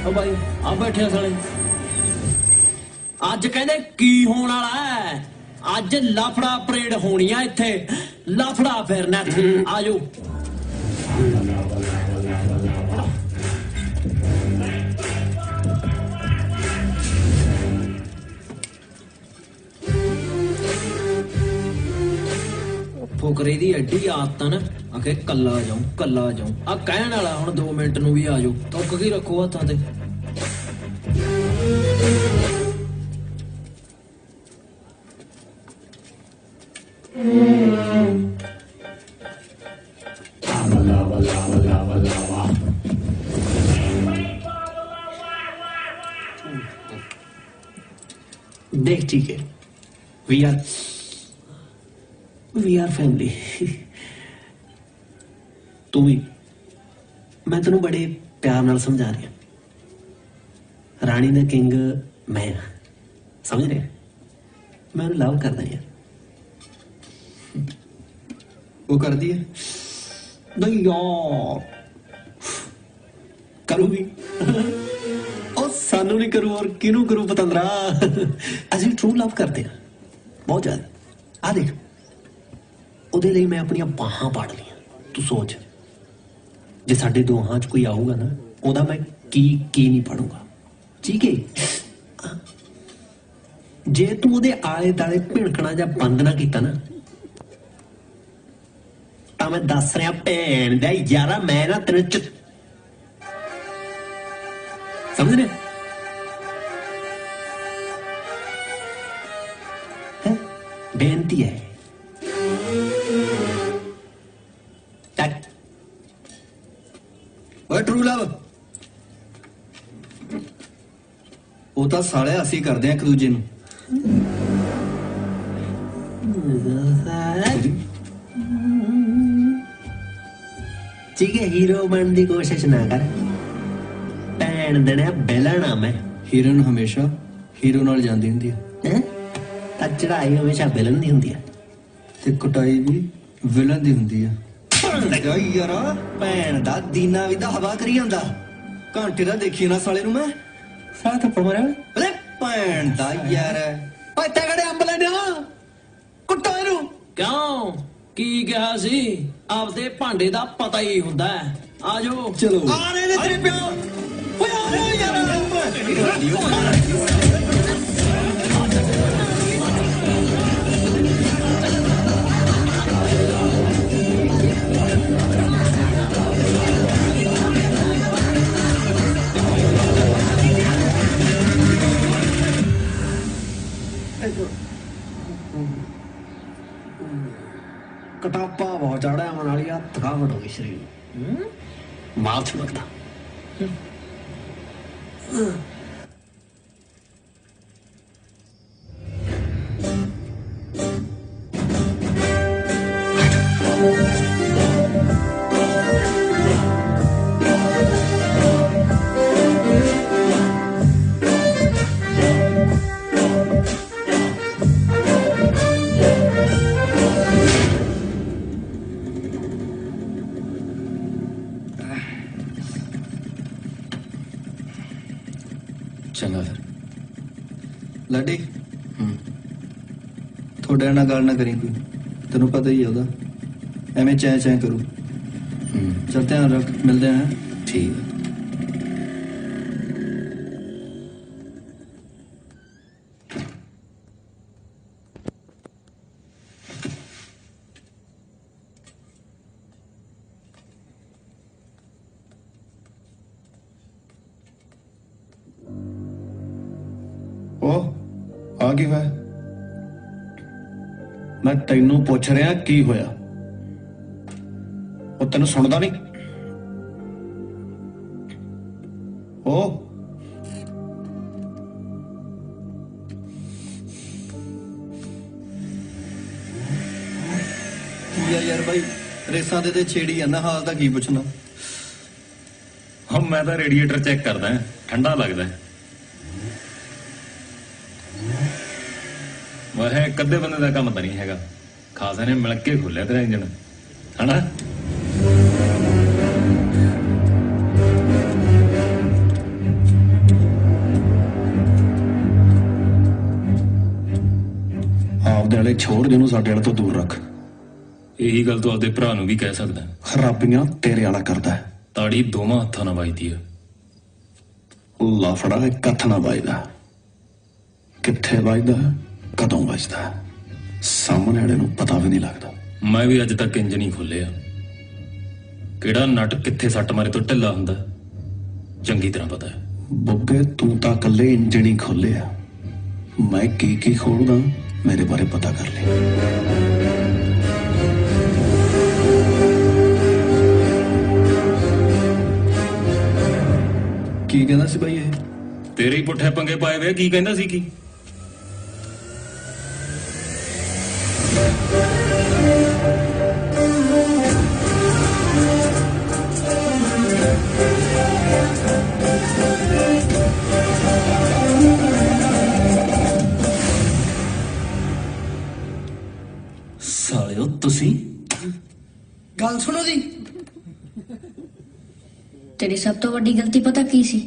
ਓ ਭਾਈ ਆ ਬੈਠੇ ਸਾਲੇ। ਅੱਜ ਕਹਿੰਦੇ ਕੀ ਹੋਣ ਵਾਲਾ ਹੈ? ਅੱਜ ਲਾਫੜਾ ਪਰੇਡ ਹੋਣੀ ਆ ਇੱਥੇ। ਲਾਫੜਾ ਫੇਰਨਾ ਆਜੋ। ਫੋਕਰੇ ਦੀ ਐਡੀ ਆਦਤ ਨਾ, ਆਖੇ ਕੱਲਾ ਜਾਉਂ ਕੱਲਾ ਜਾਉਂ। ਆ ਕਹਿਣ ਵਾਲਾ ਹੁਣ 2 ਮਿੰਟ ਨੂੰ ਵੀ ਆਜੋ। ਤੁੱਕ ਕੀ ਰੱਖੋ ਹੱਥਾਂ ਤੇ। देख ठीक है, वी आर फैमिली। तू भी, मैं तेन बड़े प्यार नाल समझा रहा। रानी दा किंग मैं हाँ, समझ रहे? मैं उन्हें लव करदा यार। वो कर दी है? नहीं यार, करूँगी। और सानू नहीं करूँ और किनू करूँ पतंदरा। ਅਸੀਂ ट्रू लव करते हैं बहुत ज्यादा। आ देख, ਉਹਦੇ ਲਈ ਮੈਂ ਆਪਣੀਆਂ ਬਾਹਾਂ ਪਾੜ ਲਈਆਂ। ਤੂੰ ਸੋਚ, ਜੇ ਸਾਡੇ ਦੋਹਾਂ 'ਚ ਕੋਈ ਆਊਗਾ ਨਾ, ਉਹਦਾ ਮੈਂ ਕੀ ਨਹੀਂ ਪੜੂੰਗਾ। ਠੀਕ ਹੈ? ਜੇ ਤੂੰ ਉਹਦੇ ਆਲੇ ਦਾਲੇ ਭਿਣਕਣਾ ਜਾਂ ਬੰਦ ਨਾ ਕੀਤਾ ਨਾ, ਤਾਂ ਮੈਂ ਦੱਸ ਰਿਹਾ ਭੈਣ ਦਾ ਯਾਰਾ, ਮੈਂ ਨਾ ਤੈਨੂੰ ਸਮਝ ਰਿਹਾ? बेनती है ट्रू लव ਉਹ ਤਾਂ ਸਾਲਿਆ ਅਸੀਂ ਕਰਦੇ ਆ ਇੱਕ ਦੂਜੇ ਨੂੰ। ठीक है, हीरो बनने की कोशिश ना कर। भैन देने बेलना मैं। ਹੀਰਨ ਹਮੇਸ਼ਾ ਹੀਰੋ ਨਾਲ ਜਾਂਦੀ ਹੁੰਦੀ ਹੈ। चढ़ाई हमेशा विलन दी हुंदी है ਤੇ ਕੁਟਾਈ ਵੀ ਵਿਲਨ ਦੀ ਹੁੰਦੀ ਹੈ। ਯਾਰਾ ਭੈਣ ਦਾ ਦੀਨਾ ਵੀ ਦਾ ਹਵਾ ਕਰੀ ਜਾਂਦਾ। ਘੰਟੇ ਦਾ ਦੇਖੀ ਨਾ ਸਾਲੇ ਨੂੰ ਮੈਂ। ਸਾਲਾ ਥੱਪੜ ਮਾਰਿਆ ਓਏ ਭੈਣ ਦਾ ਯਾਰ। ਓਏ ਤਗੜੇ ਅੰਬ ਲੈਣਾ ਕੁੱਟੋ ਇਹਨੂੰ। ਕਿਉਂ ਕੀ ਕਿਹਾ ਸੀ? ਆਪਦੇ ਭਾਂਡੇ ਦਾ ਪਤਾ ਹੀ ਹੁੰਦਾ। ਆਜੋ ਚਲੋ। आ रहे ने तेरे प्यार। ओए आ रहे यार। कटापा बहुत चढ़ा है मनालिया, थकावट हो गई शरीर, माल छुड़कता। चंगा फिर लाडी थोड़े ना गल ना करी कोई, तेन पता ही है ਉਹਦਾ ਐਵੇਂ ਚੈ ਚੈ करू। चल ध्यान रख, मिलते हैं। ठीक है। ਉਹ ਆ ਕੀ ਹੋਇਆ? ਮੈਂ ਤੈਨੂੰ ਪੁੱਛ ਰਿਹਾ ਕੀ ਹੋਇਆ? ਉਹ ਤੈਨੂੰ ਸੁਣਦਾ ਨਹੀਂ? ਉਹ यार भाई रेसा दे छेड़ी जाना, हाल का की पुछना। हम मैं तो रेडिएटर चेक करदा है, ठंडा लगदा है। वह कदे बंदे का काम तो नहीं हैगा, खासा ने मिल के खोलिया तेरा इंजन है ना। ਆਪਦੇ ਵਾਲੇ ਛੋੜ ਜਿਹਨੂੰ ਸਾਡੇ ਵਾਲੇ ਤੋਂ ਦੂਰ ਰੱਖ। यही गल तो आपदे भरा नूं भी कह सकदा। खराबियां तेरे वाला करदा है। ताड़ी दोवां हत्थां नाल वजदी है। लाफड़ा एक हत्थ नाल वजदा, कित्थे वजदा, कदों वजदा, सामने वाले नूं पता भी नहीं लगदा। मैं भी अज तक इंजन ही खोलिया, किहड़ा नट कित्थे सट मारे तो ढिला हुंदा चंगी तरह पता है। बुग्गे तू तां कल्ले इंजन ही खोलिया, मैं की खोलदा मेरे बारे पता कर ले। की कहना सी भाई? ये तेरे ही पुठे पंगे पाए वे, की कहंदा सी की? सालियो तुसी गल सुनो जी, तेरी सब तो वड्डी गलती पता की सी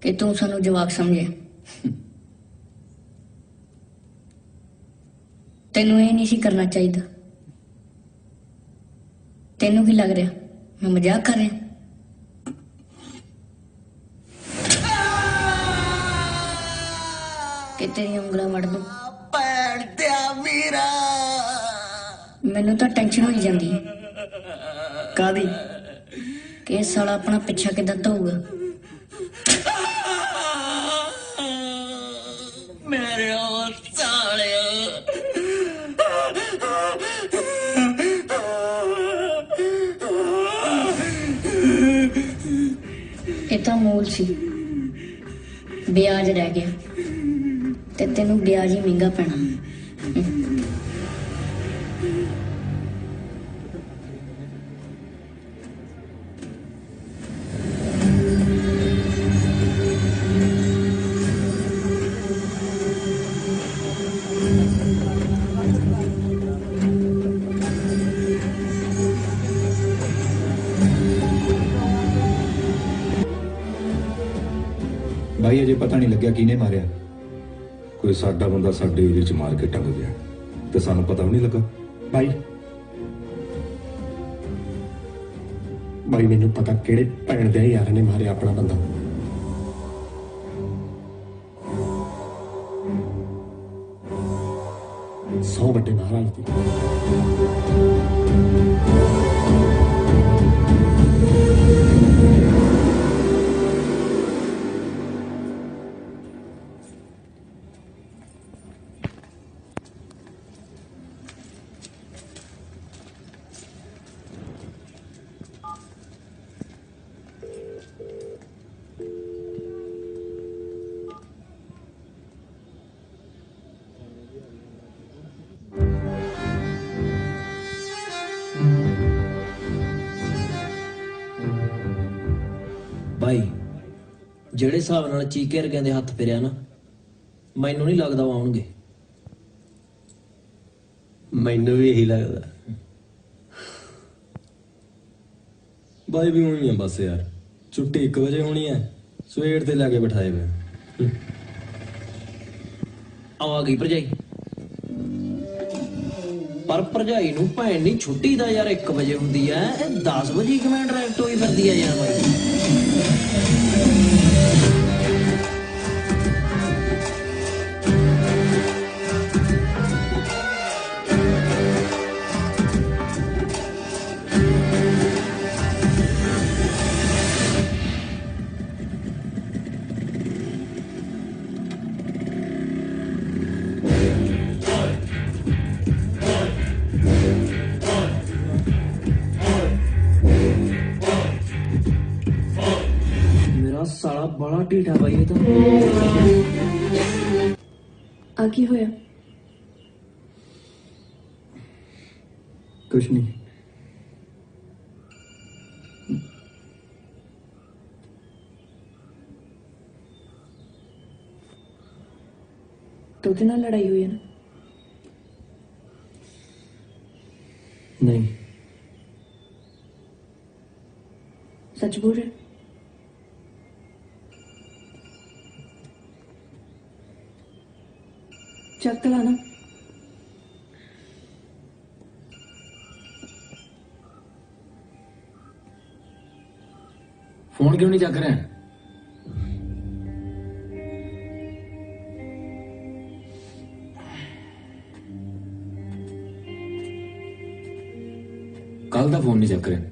कि तू सानू जवाक समझे। तेनू ये नहीं सी करना चाहिए। तेनू की लग रहा मैं मजाक कर रहा? कि तेरी उंगला वड़ दूं? मैनू तो टेंशन हो जाती है कादी कि साला अपना पिछा किदां धोऊगा। मेरे साले इतना मूल सी, ब्याज रह गया ते तेनू ब्याज ही महंगा पैना। भाई अजे पता नहीं लग्या किने मारिया। कोई साडा बंदा साडे एरिया च मार के टंग गया ते सानू पता भी नहीं लगा। भाई मैनू पता केड़े भैन दे यार ने मारिया अपना बंदा। सौ बड़े महाराज की। भाई ਜਿਹੜੇ ਹਿਸਾਬ ਨਾਲ ਚੀਕੇ ਵਰਗਿਆਂ ਦੇ ਹੱਥ ਫਿਰਿਆ ਨਾ, ਮੈਨੂੰ ਨਹੀਂ ਲੱਗਦਾ ਉਹ ਆਉਣਗੇ। ਮੈਨੂੰ ਵੀ ਇਹੀ ਲੱਗਦਾ। ਬਾਈ ਵੀ ਹੋਣੀ ਆ ਬਸ ਯਾਰ, ਛੁੱਟੀ 1 ਵਜੇ ਹੋਣੀ ਹੈ, ਸਵੇਰ ਤੇ ਲੈ ਕੇ ਬਿਠਾਏ ਵੇ। ਆ ਗਈ ਭਰਜਾਈ, ਪਰ ਭਰਜਾਈ ਨੂੰ ਭੈਣ ਦੀ ਛੁੱਟੀ ਦਾ ਯਾਰ 1 ਵਜੇ ਹੁੰਦੀ ਐ, ਇਹ 10 ਵਜੇ ਕਿਵੇਂ ਡਾਇਰੈਕਟ ਹੋਈ ਫਿਰਦੀ ਐ ਯਾਰ ਬਾਈ। साला बड़ा ढीठा भाई ये तो। आगे होया कुछ नहीं। तो ना लड़ाई हुई है ना? नहीं। सच बोल रहे? चक लाना। फोन क्यों नहीं चक रहे हैं? कल का फोन नहीं चक रहे,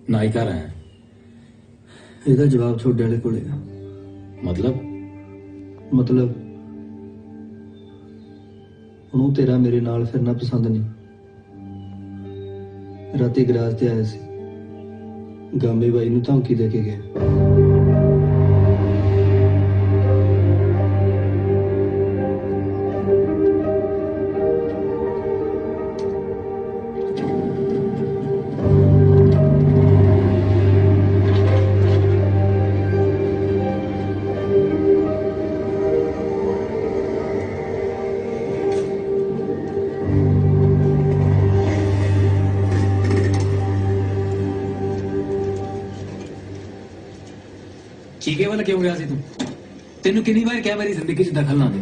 ना ही कर रहे हैं। ਇਹਦਾ ਜਵਾਬ ਤੁਹਾਡੇ ਵਾਲੇ ਕੋਲੇ ਆ। ਮਤਲਬ ਉਹਨੂੰ ਤੇਰਾ ਮੇਰੇ ਨਾਲ ਫਿਰਨਾ ਪਸੰਦ ਨਹੀਂ। ਰਾਤੀ ਗਰਾਜ ਤੇ ਆਇਆ ਸੀ, ਗਾਮੇ ਬਾਈ ਨੂੰ ਧਮਕੀ ਦੇ ਕੇ ਗਿਆ। चीके वाला क्यों गया सी तू? तेन कितनी बार क्या मेरी जिंदगी च दखल ना दे,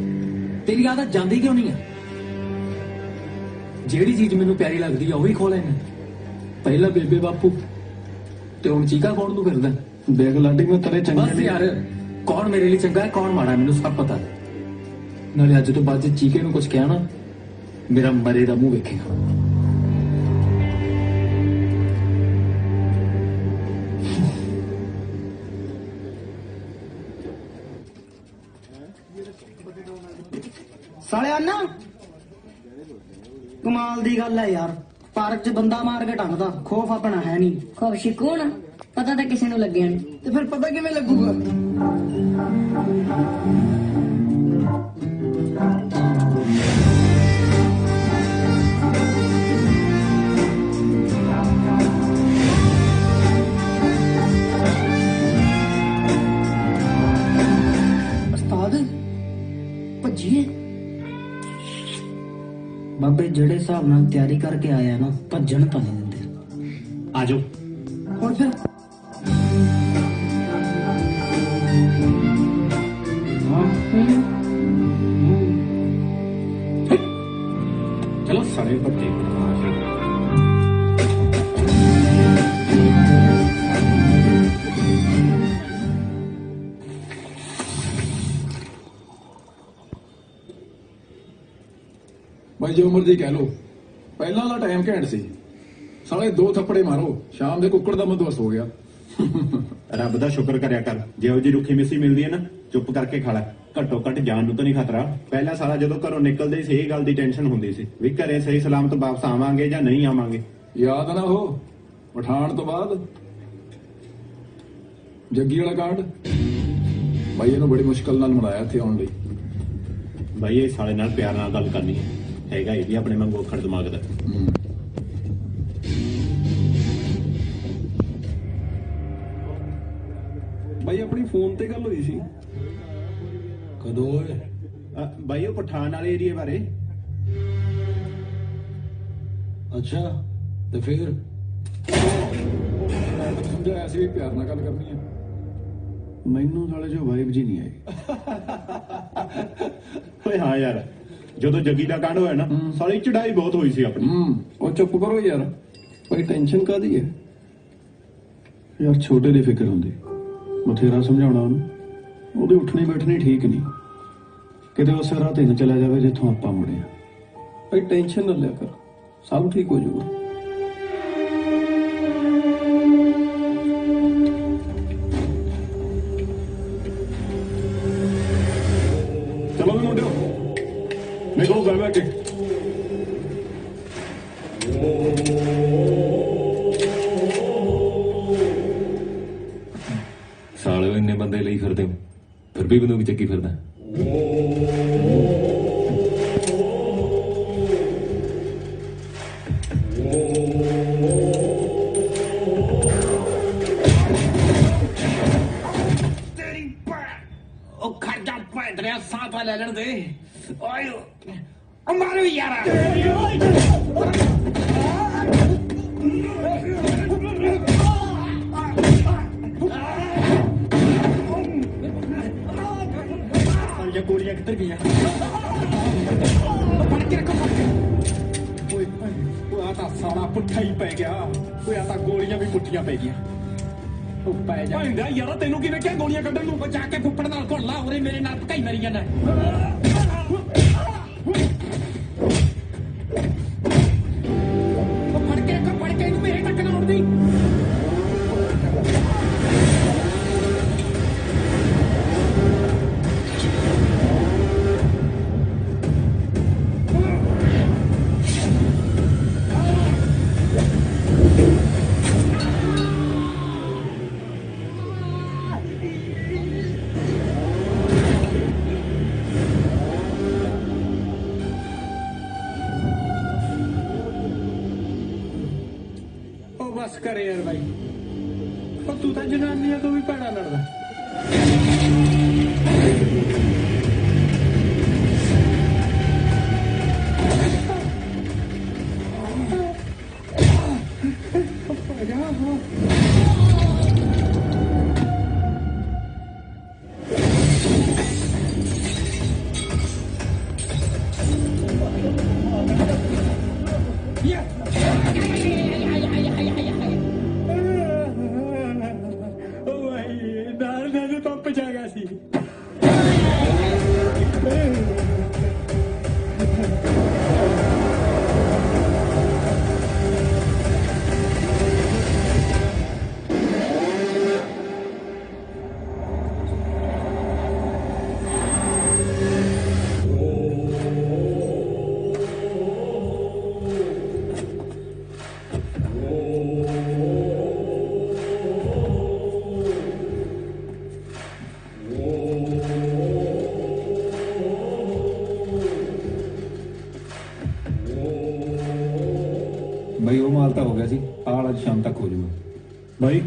तेरी आदत जाती क्यों नहीं है? जेड़ी चीज मैनू प्यारी लगती है वही खो लेना। पहला बेबे बापू ते हुण चीका कौन तू फिरदा? देख लाडी मैं तेरे चंगा बस यार, कौन मेरे लिए चंगा है कौन माड़ा है मैनू सब पता है। नाले अज तो बाद चीके नू कुछ कहा ना, मेरा मरे दा मुंह वेखेगा। ਸਾਲਿਆ ਨਾ ਕਮਾਲ ਦੀ ਗੱਲ ਹੈ ਯਾਰ, ਪਾਰਕ 'ਚ ਬੰਦਾ ਮਾਰ ਕੇ ਟੰਗਦਾ, ਖੋਫ ਆਪਣਾ ਹੈ ਨਹੀਂ। ਖੌਫ ਸ਼ਿਕੂਣ ਪਤਾ ਤਾਂ ਕਿਸੇ ਨੂੰ ਲੱਗਿਆ ਨਹੀਂ, ਤੇ ਫਿਰ ਪਤਾ ਕਿਵੇਂ ਲੱਗੂਗਾ? ਉਸਤਾਦ ਭੱਜੀਏ। ਬਾਬੇ ਜਿਹੜੇ ਹਿਸਾਬ ਨਾਲ ਤਿਆਰੀ ਕਰਕੇ ਆਇਆ ਨਾ, ਭੱਜਣ ਤਾਂ ਨਹੀਂ ਦਿੰਦੇ। आ जाओ। ਹੁਣ ਫਿਰ चलो सारे पट्टे भाई ਭਾਵੇਂ ਜੋ ਮਰਜ਼ੀ ਕਹਿ ਲੋ, ਪਹਿਲਾਂ ਵਾਲਾ ਟਾਈਮ ਘੈਂਟ ਸੀ। ਸਾਲੇ 2 ਥੱਪੜੇ ਮਾਰੋ, ਸ਼ਾਮ ਦੇ ਕੁੱਕੜ ਦਾ ਬੰਦੋਬਸਤ ਹੋ ਗਿਆ। ਰੱਬ ਦਾ ਸ਼ੁਕਰ ਕਰਿਆ ਕਰ, ਜਿਹੋ ਜੀ ਰੁੱਖੀ ਮਿੱਸੀ ਮਿਲਦੀ ਹੈ ਨਾ, ਚੁੱਪ ਕਰਕੇ ਖਾ ਲੈ। ਘੱਟੋ ਘੱਟ ਜਾਨ ਨੂੰ ਤਾਂ ਨਹੀਂ ਖਤਰਾ। ਪਹਿਲਾਂ ਸਾਲਾ ਜਦੋਂ ਘਰੋਂ ਨਿਕਲਦੇ ਸੀ ਇਹ ਗੱਲ ਦੀ ਟੈਨਸ਼ਨ ਹੁੰਦੀ ਸੀ ਵੀ ਘਰੇ ਸਹੀ ਸਲਾਮਤ ਵਾਪਸ ਆਵਾਂਗੇ ਜਾਂ ਨਹੀਂ ਆਵਾਂਗੇ। ਯਾਦ ਨਾ ਉਹ ਪਠਾਨ ਤੋਂ ਬਾਅਦ ਜੱਗੀ ਵਾਲਾ ਕਾਂਡ, ਭਾਈ ਇਹਨੂੰ ਬੜੀ ਮੁਸ਼ਕਲ ਨਾਲ ਮਨਾਇਆ ਇੱਥੇ ਆਉਣ ਲਈ। ਭਾਈ ਇਹ ਸਾਲੇ ਨਾਲ ਪਿਆਰ ਨਾਲ ਗੱਲ ਕਰਨੀ ਹੈ, ਹੈਗਾ ਇਹ ਵੀ ਆਪਣੇ ਵਾਂਗੂ ਅੱਖੜ ਦਿਮਾਗ ਦਾ। ਭਾਈ ਆਪਣੀ ਫੋਨ ਤੇ ਗੱਲ ਹੋਈ ਸੀ ਕਦੋਂ ਓਏ? ਭਾਈ ਉਹ ਪਠਾਨ ਵਾਲੇ ਏਰੀਏ ਬਾਰੇ। ਅੱਛਾ ਤੇ ਫਿਰ ਮੈਂ ਤਾਂ ਸਮਝਾਇਆ ਸੀ ਵੀ ਪਿਆਰ ਨਾਲ ਗੱਲ ਕਰਨੀ ਹੈ। ਮੈਨੂੰ ਸਾਲੇ ਜੋ ਵਾਈਬ ਜੀ ਨਹੀਂ ਆਈ। ਓਏ ਹਾਂ ਯਾਰ, ਜਦੋਂ ਜੱਗੀ ਦਾ ਕਾਂਡ ਹੋਇਆ ਨਾ, ਸਾਲੀ ਚੜਾਈ ਬਹੁਤ ਹੋਈ ਸੀ ਆਪਣੀ। ਉਹ ਚੁੱਪ ਕਰੋ ਯਾਰ, ਭਾਈ ਟੈਨਸ਼ਨ ਕਾਦੀ ਹੈ? ਯਾਰ ਛੋਟੇ ਦੀ ਫਿਕਰ ਹੁੰਦੀ, ਬਥੇਰਾ ਸਮਝਾਉਣਾ ਉਹਨੂੰ। ਉਹਦੇ ਉੱਠਣੀ ਬੈਠਣੀ ਠੀਕ ਨਹੀਂ, ਕਿਤੇ ਉਸੇ ਰਾਹ ਤੇ ਨਾ ਚਲਾ ਜਾਵੇ ਜਿੱਥੋਂ ਆਪਾਂ ਮੁੜੇ ਆ। ਭਾਈ ਟੈਨਸ਼ਨ ਨਾ ਲਿਆ ਕਰ, ਸਭ ਠੀਕ ਹੋ ਜਾਊਗਾ। ਚਲੋ ਵੀ ਮੁੰਡਿਓ, ਨਿਕਲੋ ਬਹਿ ਬਹਿ ਕੇ। ਸਾਲਿਓ ਇੰਨੇ ਬੰਦੇ ਲਈ ਫਿਰਦੇ ਹੋ, ਫਿਰ ਵੀ ਬੰਦੂਕ ਚੱਕੀ ਫਿਰਦਾ। ਉਹ ਖਰਜਾ ਭੈਣ ਦਰਿਆ ਸਾਹ ਤਾਂ ਲੈ ਲੈਣ ਦੇ। ਓਏ ਉਹ ਮਾਰੋ ਯਾਰ। ਸਾਰੀਆਂ ਗੋਲੀਆਂ ਕਿੱਧਰ ਗਈਆਂ? ਫੜ ਕੇ ਰੱਖੋ, ਫੜ ਕੇ। ਓਏ ਓਏ ਆ ਤਾਂ ਸਾਲਾ ਪੁੱਠਾ ਹੀ ਪੈ ਗਿਆ। ਓਏ ਆ ਤਾਂ ਗੋਲੀਆਂ ਵੀ ਪੁੱਠੀਆਂ ਪੈ ਗਈਆਂ। ਉਹ ਪੈ ਜਾ ਭੈਂਦਾ ਯਾਰਾ, ਤੈਨੂੰ ਕਿਵੇਂ ਕਿਹਾ ਗੋਲੀਆਂ ਕੱਢਣ ਨੂੰ? ਜਾ ਕੇ ਫੁੱਫੜ ਨਾਲ ਘੁਲ ਲਾ, ਉਰੇ ਮੇਰੇ ਨਾਲ ਭਕਾਈ ਮਰੀ ਜਾਂਦਾ। ਉਹ ਫੜ ਕੇ ਰੱਖੋ, ਫੜ ਕੇ ਇਹਨੂੰ ਮੇਰੇ ਤੱਕ ਨਾ ਉੜਦੀ। ਬਸ ਕਰ ਯਾਰ ਭਾਈ, ਉਹ ਤੂੰ ਤਾਂ ਜਨਾਨੀਆਂ ਤੋਂ ਵੀ ਭੈੜਾ ਲੜਦਾ। ਪੰਪ ਜਾ ਗਿਆ ਸੀ। ਬਈ ਉਹ ਮਾਲ ਤਾਂ ਹੋ ਗਿਆ ਸੀ, ਆਲ ਅੱਜ ਸ਼ਾਮ ਤੱਕ ਹੋ ਜਾਊਗਾ। ਬਾਈ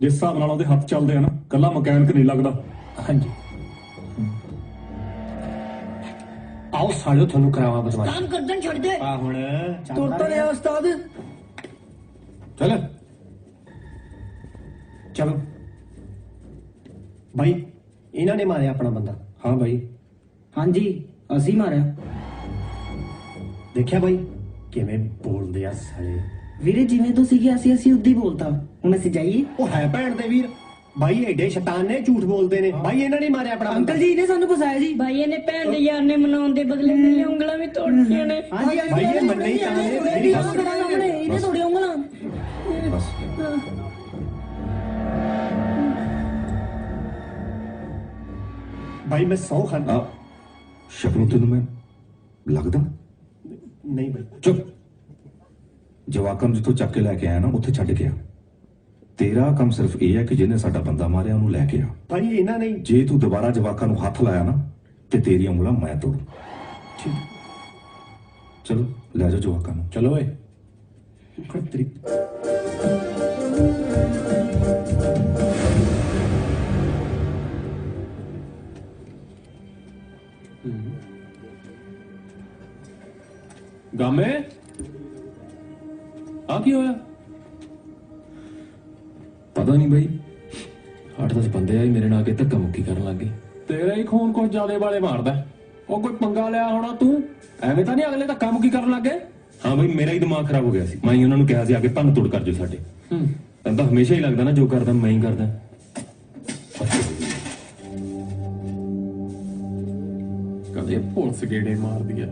ਜਿਸ ਹਿਸਾਬ ਨਾਲ ਉਹਦੇ ਹੱਥ ਚੱਲਦੇ ਆ ਨਾ, ਕੱਲਾ ਮਕੈਨਿਕ ਨਹੀਂ ਲੱਗਦਾ। ਹਾਂਜੀ ਆਓ ਸਾਲਿਓ, ਤੁਹਾਨੂੰ ਕਰਾਵਾਂ ਬਦਮਾਸ਼। काम करदन छोड़ दे। ਆ ਹੁਣ ਤੁਰਤਾ ਰਿਹਾ ਉਸਤਾਦ। ਚੱਲ ਚਲੋ ਭਾਈ, ਇਹਨਾਂ ਨੇ ਮਾਰਿਆ ਆਪਣਾ ਬੰਦਾ। ਹਾਂ ਬਾਈ, ਹਾਂਜੀ ਅਸੀਂ ਮਾਰਿਆ। ਦੇਖਿਆ ਬਾਈ ਕਿਵੇਂ ਬੋਲਦੇ ਆ ਸਾਲੇ। ਵੀਰੇ ਜਿਵੇਂ ਤੁਸੀਂ ਕਿਹਾ ਸੀ ਅਸੀਂ ਉਦਾਂ ਹੀ ਬੋਲਤਾ। ਹੁਣ ਅਸੀਂ ਜਾਈਏ। ਉਹ ਹੈ ਭੈਣ ਦੇ ਵੀਰ, भाई एडे शैतान ने झूठ बोलते ने भाई इन्होंने नहीं मारे अपना अंकल जी ने सानू फसाया जी भाई ने भैन दे यार ने मनाउण दे बदले मेरी उंगलां भी तोड़ियां ने भाई ये मन नहीं चाहते मेरी इन्हें तोड़ी उंगलां भाई मैं 100 खाना ਸ਼ਕਲੋਂ ਤੈਨੂੰ ਮੈਂ ਲੱਗਦਾ नहीं भाई ਚੁੱਪ ਜਵਾਕਾਂ ਨੂੰ ਜਿੱਥੋਂ ਚੱਕ ਕੇ ਲੈ ਕੇ ਆਇਆ ਨਾ ਉੱਥੇ ਛੱਡ ਕੇ ਆ ਤੇਰਾ ਕੰਮ ਸਿਰਫ ਇਹ ਹੈ ਕਿ ਜਿਹਨੇ ਸਾਡਾ ਬੰਦਾ ਮਾਰਿਆ ਉਹਨੂੰ ਲੈ ਕੇ ਆ भाई इन्हां नहीं ਜੇ ਤੂੰ ਦੁਬਾਰਾ ਜਵਾਕਾਂ ਨੂੰ ਹੱਥ ਲਾਇਆ ਨਾ ਤੇ ਤੇਰੀ ਉਂਗਲਾਂ ਮੈਂ ਤੋੜੂ ਚਲੋ ਲੈ ਜਾਓ ਜਵਾਕਾਂ ਨੂੰ ਚਲੋ ਓਏ ਗਾਮੇ ਆ ਕੀ ਹੋਇਆ ਪਤਾ ਨਹੀਂ ਬਈ 8-10 ਬੰਦੇ ਆਏ ਮੇਰੇ ਨਾਲ ਆ ਕੇ ਧੱਕਾ ਮੁੱਕੀ ਕਰਨ ਲੱਗ ਗਏ ਤੇਰਾ ਹੀ ਖੂਨ ਕੁਝ ਜ਼ਿਆਦੇ ਵਾਲੇ ਮਾਰਦਾ ਉਹ ਕੋਈ ਪੰਗਾ ਲਿਆ ਹੋਣਾ ਤੂੰ ਐਵੇਂ ਤਾਂ ਨਹੀਂ ਅਗਲੇ ਧੱਕਾ ਮੁੱਕੀ ਕਰਨ ਲੱਗੇ ਹਾਂ ਬਈ ਮੇਰਾ ਹੀ ਦਿਮਾਗ ਖਰਾਬ ਹੋ ਗਿਆ ਸੀ ਮੈਂ ਹੀ ਉਹਨਾਂ ਨੂੰ ਕਿਹਾ ਸੀ ਆ ਕੇ ਭੰਨ ਤੋੜ ਕਰ ਜੋ ਸਾਡੇ ਤੈਨੂੰ ਤਾਂ ਹਮੇਸ਼ਾ ਹੀ ਲੱਗਦਾ ਨਾ ਜੋ ਕਰਦਾ ਮੈਂ ਹੀ ਕਰਦਾ ਕਦੇ ਪੁਲਿਸ ਗੇੜੇ ਮਾਰਦੀ ਐ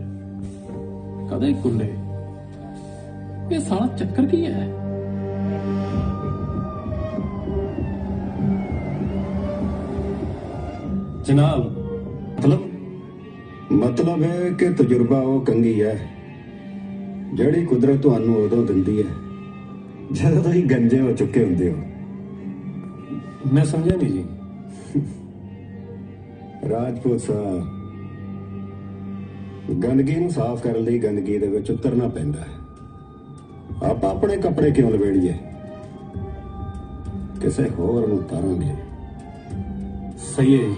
ਕਦੇ ਕੁੱਲੇ ਇਹ ਸਾਲਾ ਚੱਕਰ ਕੀ ਹੈ ਜਨਾਬ मतलब है कि तजुर्बा वो कंगी है ਜਿਹੜੀ ਕੁਦਰਤ ਤੁਹਾਨੂੰ ਉਦੋਂ ਦਿੰਦੀ ਹੈ ਜਦੋਂ ਤੁਸੀਂ ਗੰਜੇ ਹੋ ਚੁੱਕੇ ਹੁੰਦੇ ਹੋ ਮੈਂ ਸਮਝਿਆ ਨਹੀਂ ਜੀ ਰਾਜਪੂਤ ਸਾਹਿਬ ਗੰਦਗੀ ਨੂੰ ਸਾਫ਼ ਕਰਨ ਲਈ ਗੰਦਗੀ ਦੇ ਵਿੱਚ ਉਤਰਨਾ ਪੈਂਦਾ ਹੈ ਆਪਾਂ ਆਪਣੇ ਕੱਪੜੇ ਕਿਉਂ ਲਵੇੜੀਏ ਕਿਸੇ ਹੋਰ ਨੂੰ ਉਤਾਰਾਂਗੇ ਸਹੀ ਹੈ ਜੀ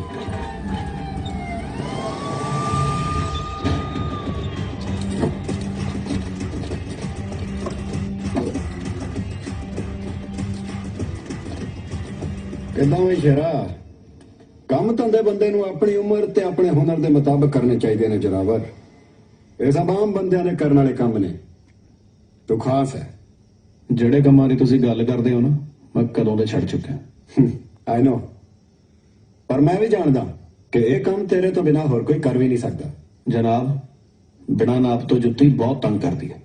ਕਿੱਦਾਂ ਹੋਈ ਸ਼ੇਰਾ ਕੰਮ ਧੰਦੇ ਬੰਦੇ ਨੂੰ ਆਪਣੀ ਉਮਰ ਤੇ ਆਪਣੇ ਹੁਨਰ ਦੇ ਮੁਤਾਬਕ ਕਰਨੇ ਚਾਹੀਦੇ ਨੇ ਜਰਾਵਰ ਇਹ ਸਭ ਆਮ ਬੰਦਿਆਂ ਦੇ ਕਰਨ ਵਾਲੇ ਕੰਮ ਨੇ ਤੂੰ ਖਾਸ ਹੈ ਜਿਹੜੇ ਕੰਮਾਂ ਦੀ ਤੁਸੀਂ ਗੱਲ ਕਰਦੇ ਹੋ ਨਾ ਮੈਂ ਕਦੋਂ ਦੇ ਛੱਡ ਚੁੱਕਿਆ ਆਈ ਨੋ ਪਰ ਮੈਂ ਵੀ ਜਾਣਦਾ ਕਿ ਇਹ ਕੰਮ ਤੇਰੇ ਤੋਂ ਬਿਨਾ ਹੋਰ ਕੋਈ ਕਰ ਵੀ ਨਹੀਂ ਸਕਦਾ ਜਨਾਬ ਬਿਨਾਂ ਨਾਪ ਤੋਂ ਜੁੱਤੀ ਬਹੁਤ ਤੰਗ ਕਰਦੀ ਹੈ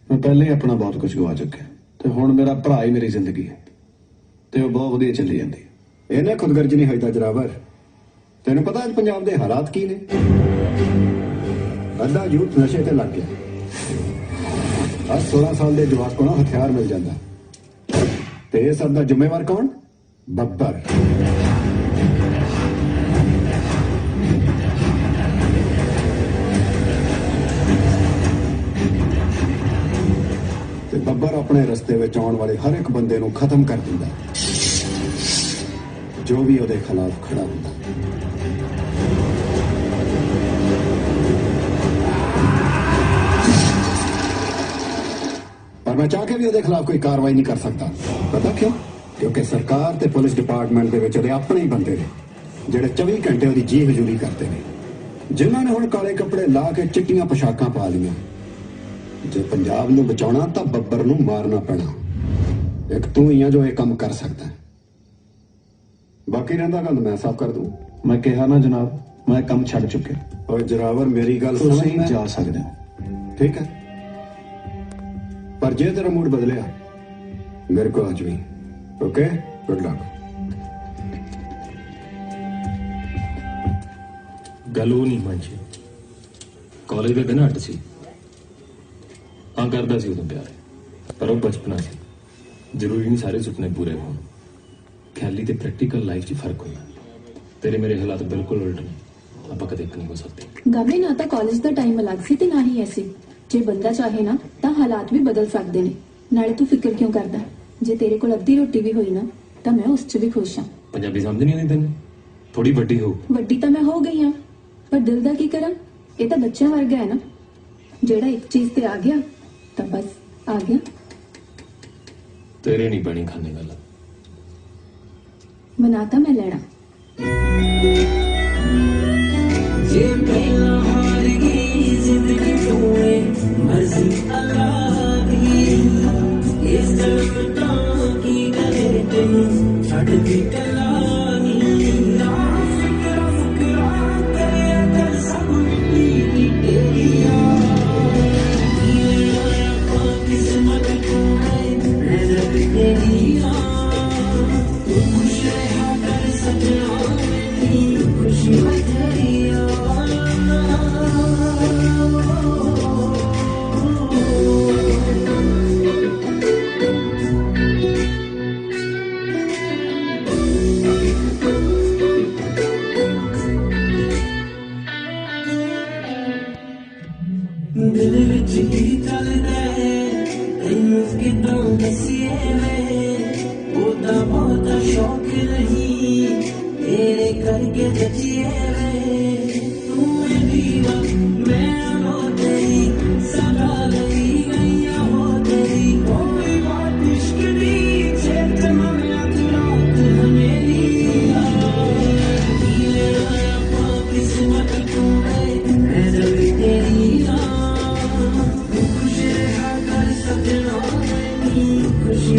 ਮੈਂ ਪਹਿਲੇ ਹੀ ਆਪਣਾ ਬਹੁਤ ਕੁਝ ਗਵਾ ਚੁੱਕਿਆ ਤੇ ਹੁਣ ਮੇਰਾ ਭਰਾ ਹੀ ਮੇਰੀ ਜ਼ਿੰਦਗੀ ਹੈ ਤੇ ਉਹ ਬਹੁਤ ਵਧੀਆ ਚੱਲੀ ਜਾਂਦੀ ਹੈ ਇਹਨੇ ਖੁਦਗਰਜੀ ਨਹੀਂ ਹੋਈਦਾ ਜਰਾਵਰ ਤੈਨੂੰ ਪਤਾ ਅੱਜ ਪੰਜਾਬ ਦੇ ਹਾਲਾਤ ਕੀ ਨੇ ਅੱਧਾ ਯੂਥ ਨਸ਼ੇ ਤੇ ਲੱਗ ਗਿਆ 16 ਸਾਲ ਦੇ ਜਵਾਕ ਕੋਲੋਂ ਹਥਿਆਰ ਮਿਲ ਜਾਂਦਾ ਤੇ ਇਹ ਸਭ ਦਾ ਜ਼ਿੰਮੇਵਾਰ ਕੌਣ ਬੱਬਰ ਤੇ ਬੱਬਰ ਆਪਣੇ ਰਸਤੇ ਵਿੱਚ ਆਉਣ ਵਾਲੇ ਹਰ ਇੱਕ ਬੰਦੇ ਨੂੰ ਖਤਮ ਕਰ ਦਿੰਦਾ ਜੋ ਵੀ ਉਹਦੇ ਖਿਲਾਫ ਖੜਾ ਹੁੰਦਾ ਪਰ ਮੈਂ ਚਾਹ ਕੇ ਵੀ ਉਹਦੇ ਖਿਲਾਫ ਕੋਈ ਕਾਰਵਾਈ ਨਹੀਂ ਕਰ ਸਕਦਾ ਪਤਾ ਕਿਉਂ ਕਿਉਂਕਿ ਸਰਕਾਰ ਤੇ ਪੁਲਿਸ ਡਿਪਾਰਟਮੈਂਟ ਦੇ ਵਿੱਚ ਉਹਦੇ ਆਪਣੇ ਹੀ ਬੰਦੇ ਨੇ ਜਿਹੜੇ 24 ਘੰਟੇ ਉਹਦੀ ਜੀ ਹਜ਼ੂਰੀ ਕਰਦੇ ਨੇ ਜਿਨ੍ਹਾਂ ਨੇ ਹੁਣ ਕਾਲੇ ਕੱਪੜੇ ਲਾ ਕੇ ਚਿੱਟੀਆਂ ਪੋਸ਼ਾਕਾਂ ਪਾ ਲਈਆਂ ਜੇ ਪੰਜਾਬ ਨੂੰ ਬਚਾਉਣਾ ਤਾਂ ਬੱਬਰ ਨੂੰ ਮਾਰਨਾ ਪੈਣਾ ਇੱਕ ਤੂੰ ਹੀ ਆ ਜੋ ਇਹ ਕੰਮ ਕਰ ਸਕਦਾ ਬਾਕੀ ਰਹਿੰਦਾ ਗੱਲ ਮੈਂ ਸਾਫ਼ ਕਰ ਦੂੰ ਮੈਂ ਕਿਹਾ ਨਾ ਜਨਾਬ ਮੈਂ ਕੰਮ ਛੱਡ ਚੁੱਕਿਆ ਓਏ ਜਰਾਵਰ ਮੇਰੀ ਗੱਲ ਤੁਸੀਂ ਸਮਝ ਜਾ ਸਕਦੇ ਹੋ ਠੀਕ ਹੈ ਪਰ ਜੇ ਤੇਰਾ ਮੂਡ ਬਦਲਿਆ ਮੇਰੇ ਕੋਲ ਆ ਜਾਵੀਂ ਓਕੇ ਗੁੱਡ ਲੱਕ ਗੱਲ ਉਹ ਨਹੀਂ ਮੰਜੀ ਕਾਲਜ ਦੇ ਦਿਨ ਅੱਡ ਸੀ ਹਾਂ ਕਰਦਾ ਸੀ ਉਦੋਂ ਪਿਆਰ ਪਰ ਉਹ ਬਚਪਨਾ ਸੀ ਜ਼ਰੂਰੀ ਨਹੀਂ ਸਾਰੇ ਸੁਪਨੇ ਪੂਰੇ ਹੋਣ ਖਿਆਲੀ ਤੇ ਪ੍ਰੈਕਟੀਕਲ ਲਾਈਫ 'ਚ ਫਰਕ ਹੁੰਦਾ ਤੇਰੇ ਮੇਰੇ ਹਾਲਾਤ ਬਿਲਕੁਲ ਉਲਟ ਨੇ ਆਪਾਂ ਕਦੇ ਇੱਕ ਨਹੀਂ ਹੋ ਸਕਦੇ ਗਮੇ ਨਾ ਤਾਂ ਕਾਲਜ ਦਾ ਟਾਈਮ ਅਲੱਗ ਸੀ ਤੇ ਨਾ ਹੀ ਐਸੀ ਜੇ ਬੰਦਾ ਚਾਹੇ ਨਾ ਤਾਂ ਹਾਲਾਤ ਵੀ ਬਦਲ ਸਕਦੇ ਨੇ ਨਾਲੇ ਤੂੰ ਫਿਕਰ ਕਿਉਂ ਕਰਦਾ ਜੇ ਤੇਰੇ ਕੋਲ ਅੱਧੀ ਰੋਟੀ ਵੀ ਹੋਈ ਨਾ ਤਾਂ ਮੈਂ ਉਸ 'ਚ ਵੀ ਖੁਸ਼ ਹਾਂ ਪੰਜਾਬੀ ਸਮਝ ਨਹੀਂ ਆਉਂਦੀ ਤੈਨੂੰ ਥੋੜੀ ਵੱਡੀ ਹੋ ਵੱਡੀ ਤਾਂ ਮੈਂ ਹੋ ਗਈ ਹਾਂ ਪਰ ਦਿਲ ਦਾ ਕੀ ਕਰਾਂ ਇਹ ਤਾਂ ਬੱਚਿਆਂ ਵਰਗਾ ਹੈ ਨਾ ਜਿਹੜਾ ਇੱਕ ਚੀਜ਼ ਤੇ ਆ ਗਿਆ ਤਾਂ ਬਸ ਆ ਗਿਆ ਤੇਰੇ ਨਹੀਂ ਬਣੀ ਖਾਣੇ ਗੱਲ ਮਨਾ ਤਾਂ ਮੈਂ ਲੈਣਾ ਜੇ ਪਹਿਲਾਂ ਹਾਰ ਗਈ ਜ਼ਿੰਦਗੀ ਤੂੰ ਮਰਜ਼ੀ ਅੱਲਾ ਦੀ ਇਸ ਜ਼ਲਮ ਤਾਂ ਕੀ ਕਰੇ ਤੈਨੂੰ ਛੱਡ दिल विच ही चलदा है तैनूं किदां दसीए वे ओदा बहुता शौक नहीं तेरे करके जचिए वे तू मेरी मैं हो तेरी सदा लई गईया हो तेरी कोई बात इश्क दी चेत मगना तू रात मेरी किस्मत तू है मैं जब तेरी खुशी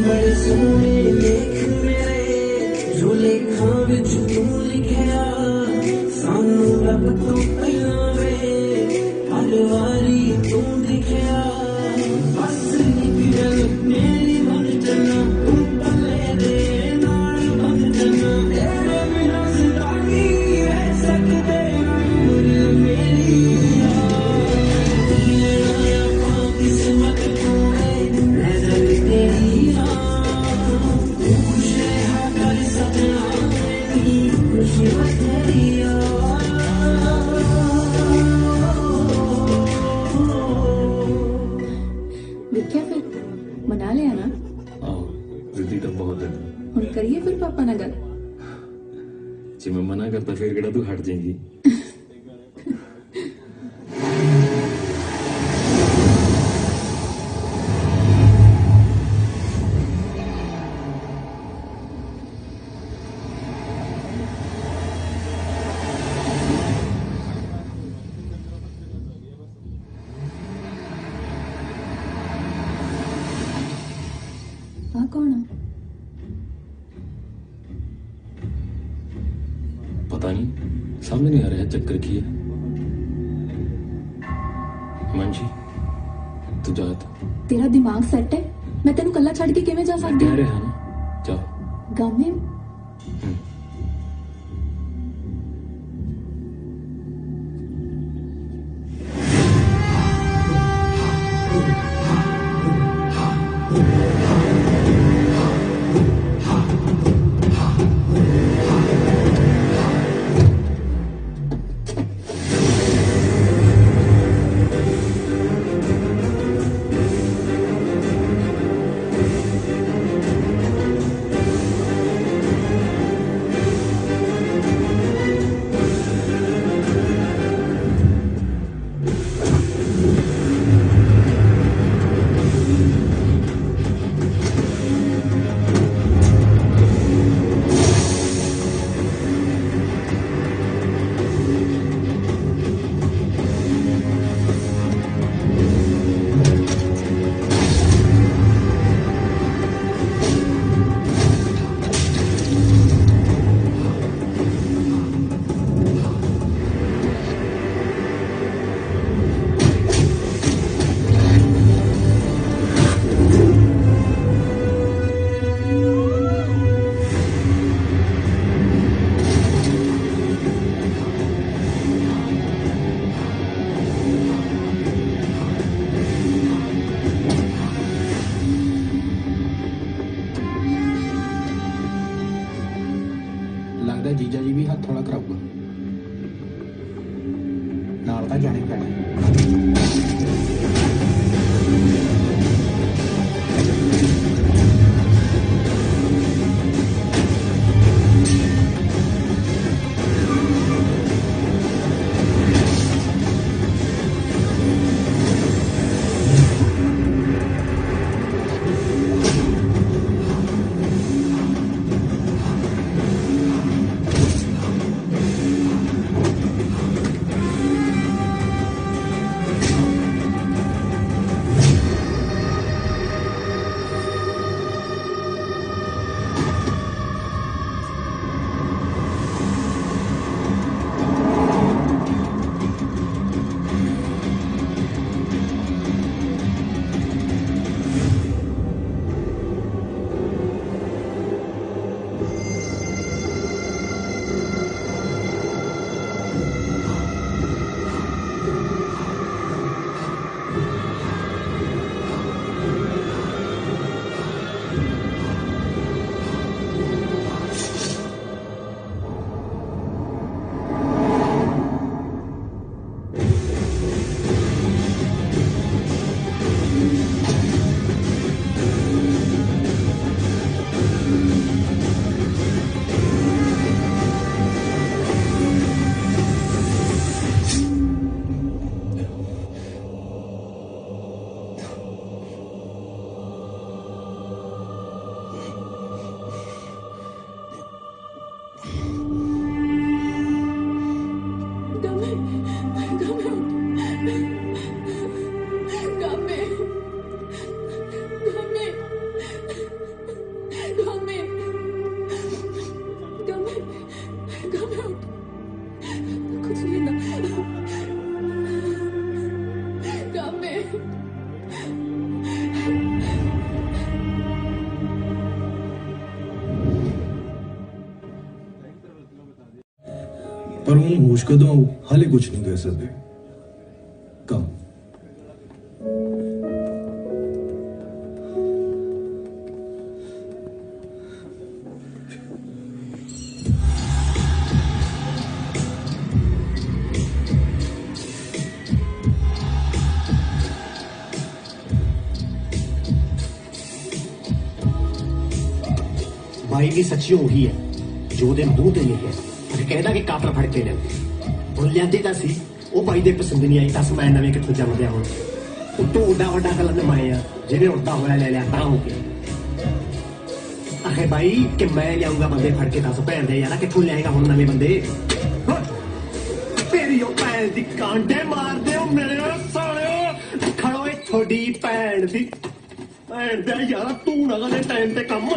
बड़े सोने लेख मेरे जो लेखां विच तू लिखिया सानू रब तो पहला वे हर वारी तू दिखिया बस एक गल मेरी मन चलना तू पले दे नाल बन जाना तेरे बिना जिंदगी रह सकते उम्र मेरी किस्मत तू है मैं जब तेरी तू खुश रहा कर सजना मेरी खुशी तेरी देखिया फिर मना लिया ना ਆਹੋ ਜ਼ਿੱਦੀ ਤਾਂ ਬਹੁਤ ਹੈ ਹੁਣ ਕਰੀਏ ਫਿਰ ਪਾਪਾ ਨਾਲ ਗੱਲ ਜੇ ਮੈਂ ਮਨਾ ਕਰਤਾ ਫਿਰ ਕਿਹੜਾ ਤੂੰ ਹਟ ਜਾਏਂਗੀ ਆ ਕੌਣ ਆ पता नहीं समझ नहीं आ रहा है चक्कर की है मंजी तू जा तो ਤੇਰਾ ਦਿਮਾਗ ਸੈੱਟ ਹੈ ਮੈਂ ਤੈਨੂੰ ਕੱਲਾ ਛੱਡ ਕੇ ਕਿਵੇਂ ਜਾ ਸਕਦੀ कह रहे हैं ना जाओ ਗਾਮੇ ਲੱਗਦਾ ਜੀਜਾ ਜੀ ਵੀ ਹੱਥ ਥੋੜਾ ਕਰਾਊਗਾ ਨਾਲ ਤਾਂ ਜਾਣੇ ਪੈਣਾ ਪਰ ਹੁਣ ਹੋਸ਼ ਕਦੋਂ ਆਊ ਹਾਲੇ ਕੁਝ ਨਹੀਂ ਕਹਿ ਸਕਦੇ। ਕੰਮ भाई भी सच्ची हो गई है जो दे मुंह ते लिखिया अखे कहदा कि कातल फड़ के ले हुण लियांदी तां सी ओ भाई दे पसंद नहीं आई। दस मैं नवें कित्थों जम्मदे हुण उत्तों उड्डा वड्डा गलन मैं आ जिवें उड़दा होया ले लिया तां हो गया। आखे भाई कि मैं लियाऊंगा बंदे फड़ के। दस भैन दे यार कित्थों लियाएगा हुण नवें बंदे। तेरी ओ भैन दी कांडे मार दे ओ मेरे सालिओ खड़ो ए थोड़ी भैन दी भैन दे यार तू ना गले टाइम ते कम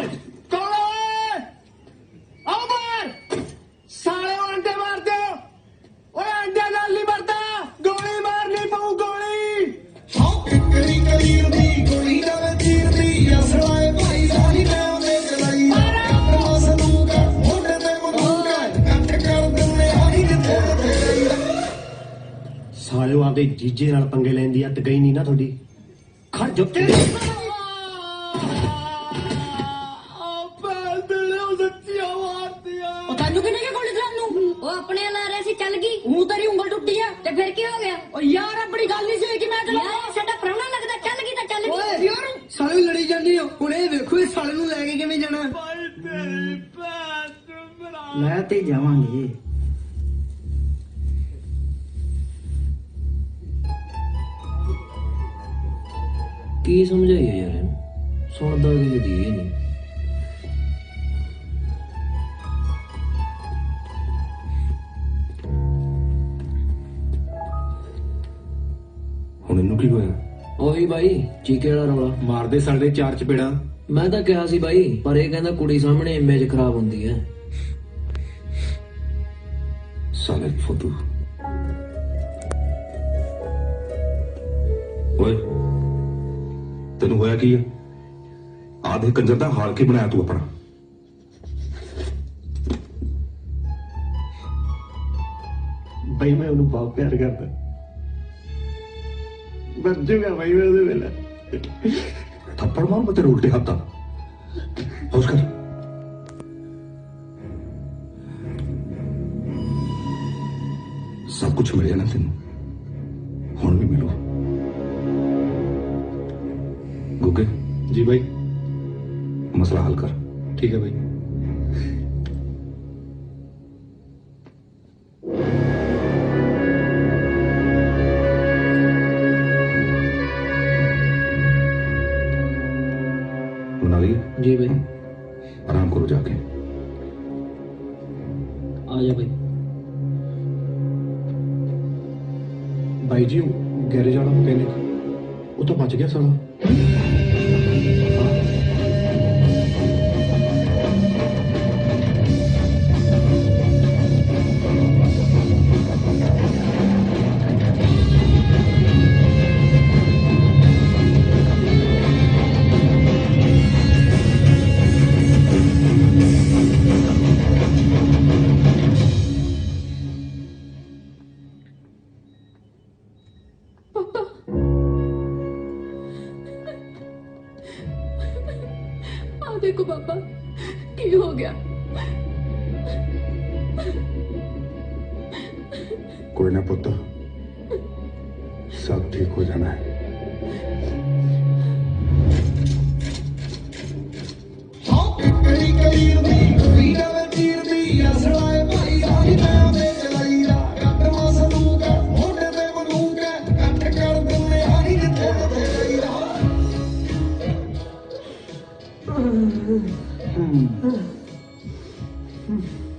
साले अंडे मार दो। ओए अंडे नाल नहीं मरदा गोली मारनी पऊ गोली। करी करीर दी गोली जावे तीर दी असलाए भाई साली मैं दे चलाई मसलूका मोटे ते मुंडा कट कर दिंदे हाई जिथे साले आदे जीजे नाल पंगे लैंदी आ ते गई नहीं ना थोड़ी खड़ जो तेरी अपने ला रहे सी चल गई हूं तेरी उंगल टुटी है ते फिर की हो गया ओ यार अपनी गल नहीं सी कि मैं चला यार साडा प्राणा लगदा चल गई ते चल गई। ओए यार साले लड़ी जानी हो हुणे ਵੇਖੋ ਇਹ ਸਾਲੇ ਨੂੰ ਲੈ ਕੇ ਕਿਵੇਂ ਜਾਣਾ। ਲੈ ਤੇ ਜਾਵਾਂਗੇ। ਕੀ ਸਮਝਾਈਏ ਯਾਰ ਇਹਨੂੰ ਸੁਣਦਾ ਕਿਸੇ ਦੀ ਇਹ ਨਹੀਂ। ਹੁਣ ਇਹਨੂੰ ਕੀ ਹੋਇਆ? ਉਹੀ ਬਾਈ ਚੀਕੇ ਵਾਲਾ ਰੌਲਾ ਮਾਰਦੇ ਸਾਡੇ ਚਾਰ ਚਪੇੜਾ। ਮੈਂ ਤਾਂ ਕਿਹਾ ਸੀ ਬਾਈ ਪਰ ਇਹ ਕਹਿੰਦਾ ਕੁੜੀ ਸਾਹਮਣੇ ਇਮੇਜ ਖਰਾਬ ਹੁੰਦੀ ਹੈ। ਸਾਲੇ ਫੁੱਦੂ। ਓਏ ਤੈਨੂੰ ਹੋਇਆ ਕੀ ਆ? ਆਧੇ ਕੰਜਰ ਦਾ ਹਾਲ ਕੀ ਬਣਾਇਆ ਤੂੰ ਆਪਣਾ? भाई मैं उन्हें बहुत प्यार करता बच जूगा भाई मैं उसे वेला थप्पड़ मार मैं तेरे उल्टे हाथ होश कर। सब कुछ मिल जाना तेन हुण भी मिलू। गुगे जी भाई मसला हल कर। ठीक है भाई। जी भाई आराम करो जाके। आ जा भाई। भाई जी गैरेज वाला मैकेनिक वो तो बच गया साला। देखो पापा की हो गया। कोई ना पुत्र सब ठीक हो जाना है।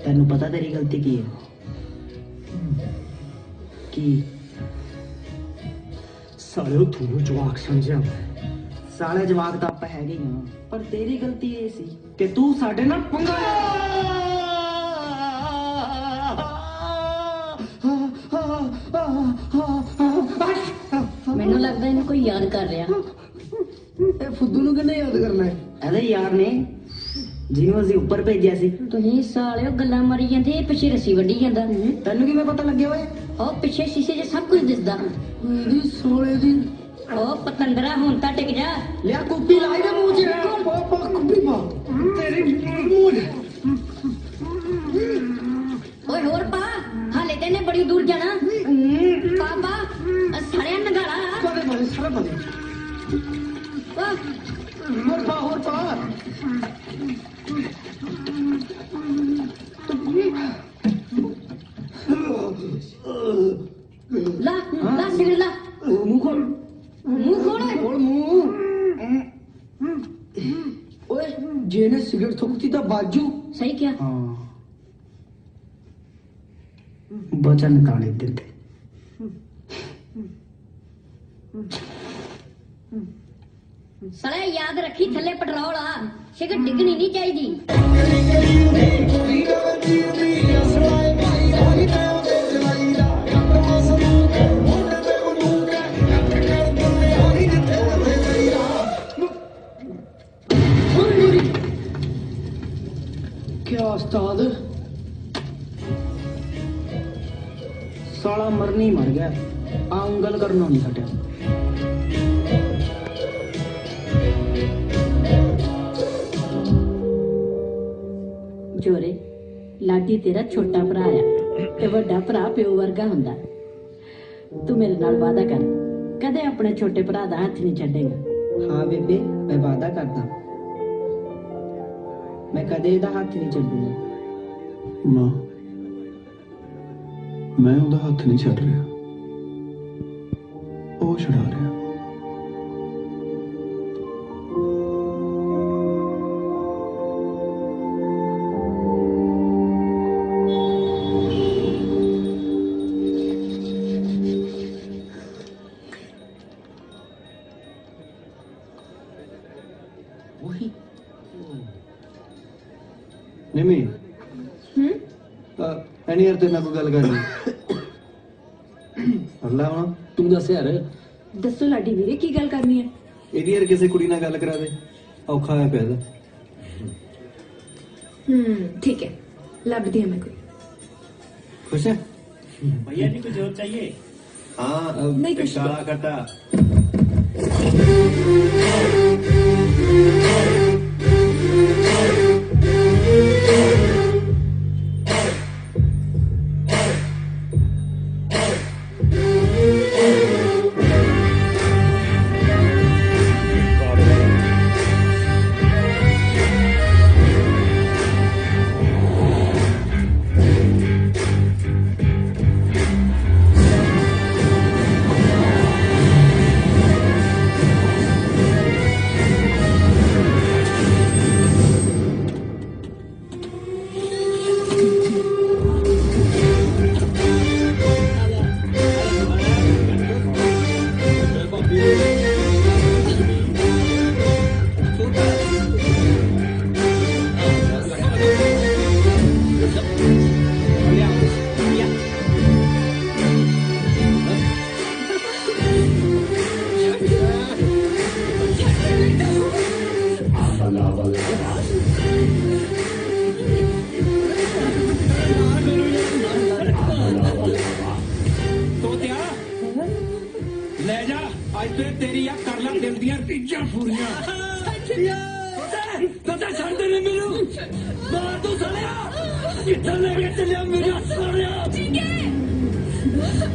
तेनू पता तेरी गलती की है कि साले तू जवाक समझिया साले जवाक तो आप है ही हां पर तेरी गलती ये सी कि तू साडे नाल पंगा ਮੈਨੂੰ ਲੱਗਦਾ ਇਹਨੂੰ ਕੋਈ ਯਾਦ ਕਰ ਰਿਹਾ। ਇਹ ਫੁੱਦੂ ਨੂੰ ਕਿੰਨੇ ਯਾਦ ਕਰਨਾ ਹੈ? ਇਹਦੇ ਯਾਰ ਨੇ ਜਿਹਨੂੰ ਅਸੀਂ ਉੱਪਰ ਭੇਜਿਆ ਸੀ। ਤੁਸੀਂ ਸਾਲਿਓ ਗੱਲਾਂ ਮਾਰੀ ਜਾਂਦੇ ਪਿੱਛੇ ਰੱਸੀ ਵੱਢੀ ਜਾਂਦਾ। ਤੈਨੂੰ ਕਿਵੇਂ ਪਤਾ ਲੱਗਿਆ ਓਏ? ਉਹ ਪਿੱਛੇ ਸ਼ੀਸ਼ੇ 'ਚ ਸਭ ਕੁਝ ਦਿਸਦਾ। ਇਹਦੀ ਸੋਲੇ ਦੀ ਉਹ ਪਤੰਦਰਾ ਹੁਣ ਤਾਂ ਟਿਕ ਜਾ। ਲਿਆ ਕੁੱਪੀ ਲਾਈ ਦੇ ਮੂੰਹ 'ਚ। ਪਾ ਕੁੱਪੀ ਪਾ ਤੇਰੇ ਮੂੰਹ 'ਚ। ਓਏ ਹੋਰ ਪਾ, ਹਾਲੇ ਤੇ ਨੇ ਬੜੀ ਦੂਰ ਜਾਣਾ। ਪਾਪਾ ਸੜਿਆ ਨਗਾਲਾ ਕਦੇ ਮਾਰੇ ਸਾਰਾ ਪਾ ਦੇ। ਹੋਰ ਪਾ ਹੋਰ ਪਾ। ਲਾ ਲਾ ਸਿਗਰਟ ਲਾ। ਮੂੰਹ ਖੋਲ। ਮੂੰਹ ਖੋਲ ਖੋਲ ਮੂੰਹ। ਓਏ ਜਿਹਨੇ ਸਿਗਰਟ ਥੁੱਕਤੀ ਤਾਂ ਬਾਜੂ। ਸਹੀ ਕਿਹਾ। ਹਾਂ ਬਚਨ ਕਾਣੇ ਦਿੰਦੇ। ਸਾਲਿਆ ਯਾਦ ਰੱਖੀ ਥੱਲੇ ਪੈਟਰੋਲ ਆ, ਸਿਗਰਟ ਡਿੱਗਣੀ ਨਹੀਂ ਚਾਹੀਦੀ। क्या उस्ताद साला मरनी मर गया आ उंगल करना नहीं हटा। ਜੋਰੇ ਲਾਡੀ ਤੇਰਾ ਛੋਟਾ ਭਰਾ ਆ ਤੇ ਵੱਡਾ ਭਰਾ ਪਿਓ ਵਰਗਾ ਹੁੰਦਾ। ਤੂੰ ਮੇਰੇ ਨਾਲ ਵਾਅਦਾ ਕਰ, ਕਦੇ ਆਪਣੇ ਛੋਟੇ ਭਰਾ ਦਾ ਹੱਥ ਨਹੀਂ ਛੱਡੇਗਾ। हाँ बेबे मैं वादा करता, मैं कदे ਇਹਦਾ ਹੱਥ ਨਹੀਂ ਛੱਡੂਗਾ। ਮਾਂ ਮੈਂ ਉਹਦਾ ਹੱਥ ਨਹੀਂ ਛੱਡ ਰਿਹਾ, ਉਹ ਛੁਡਾ ਰਿਹਾ। ਨਿਮੀ ਐਨੀ ਯਾਰ ਤੇਰੇ ਨਾਲ ਕੋਈ ਗੱਲ ਕਰਨੀ। ਅੱਲਾ ਹੁਣ ਤੂੰ ਦੱਸ ਯਾਰ। ਦੱਸੋ ਲਾਡੀ ਵੀਰੇ ਕੀ ਗੱਲ ਕਰਨੀ ਹੈ? ਇਹਦੀ ਯਾਰ ਕਿਸੇ ਕੁੜੀ ਨਾਲ ਗੱਲ ਕਰਾ ਦੇ, ਔਖਾ ਹੋਇਆ ਪਿਆ ਇਹਦਾ। ठीक है, ਲੱਭਦੀ ਹਾਂ ਮੈਂ ਕੋਈ। खुश है भैया जी कुछ और चाहिए? हाँ नहीं कुछ काला खट्टा। ਲੈ ਜਾ ਅੱਜ ਤੇ ਤੇਰੀ ਆ ਕਰ ਲਾ ਦਿਲ ਦੀਆਂ ਤੀਜਾਂ ਪੂਰੀਆਂ। ਪਤਾ ਛੱਡ ਦੇ ਮੈਨੂੰ ਬਾਹਰ ਤੂੰ ਸੜਿਆ ਕਿੱਥੇ ਲੈ ਕੇ ਚੱਲਿਆ ਮੇਰਾ ਸੜਿਆ।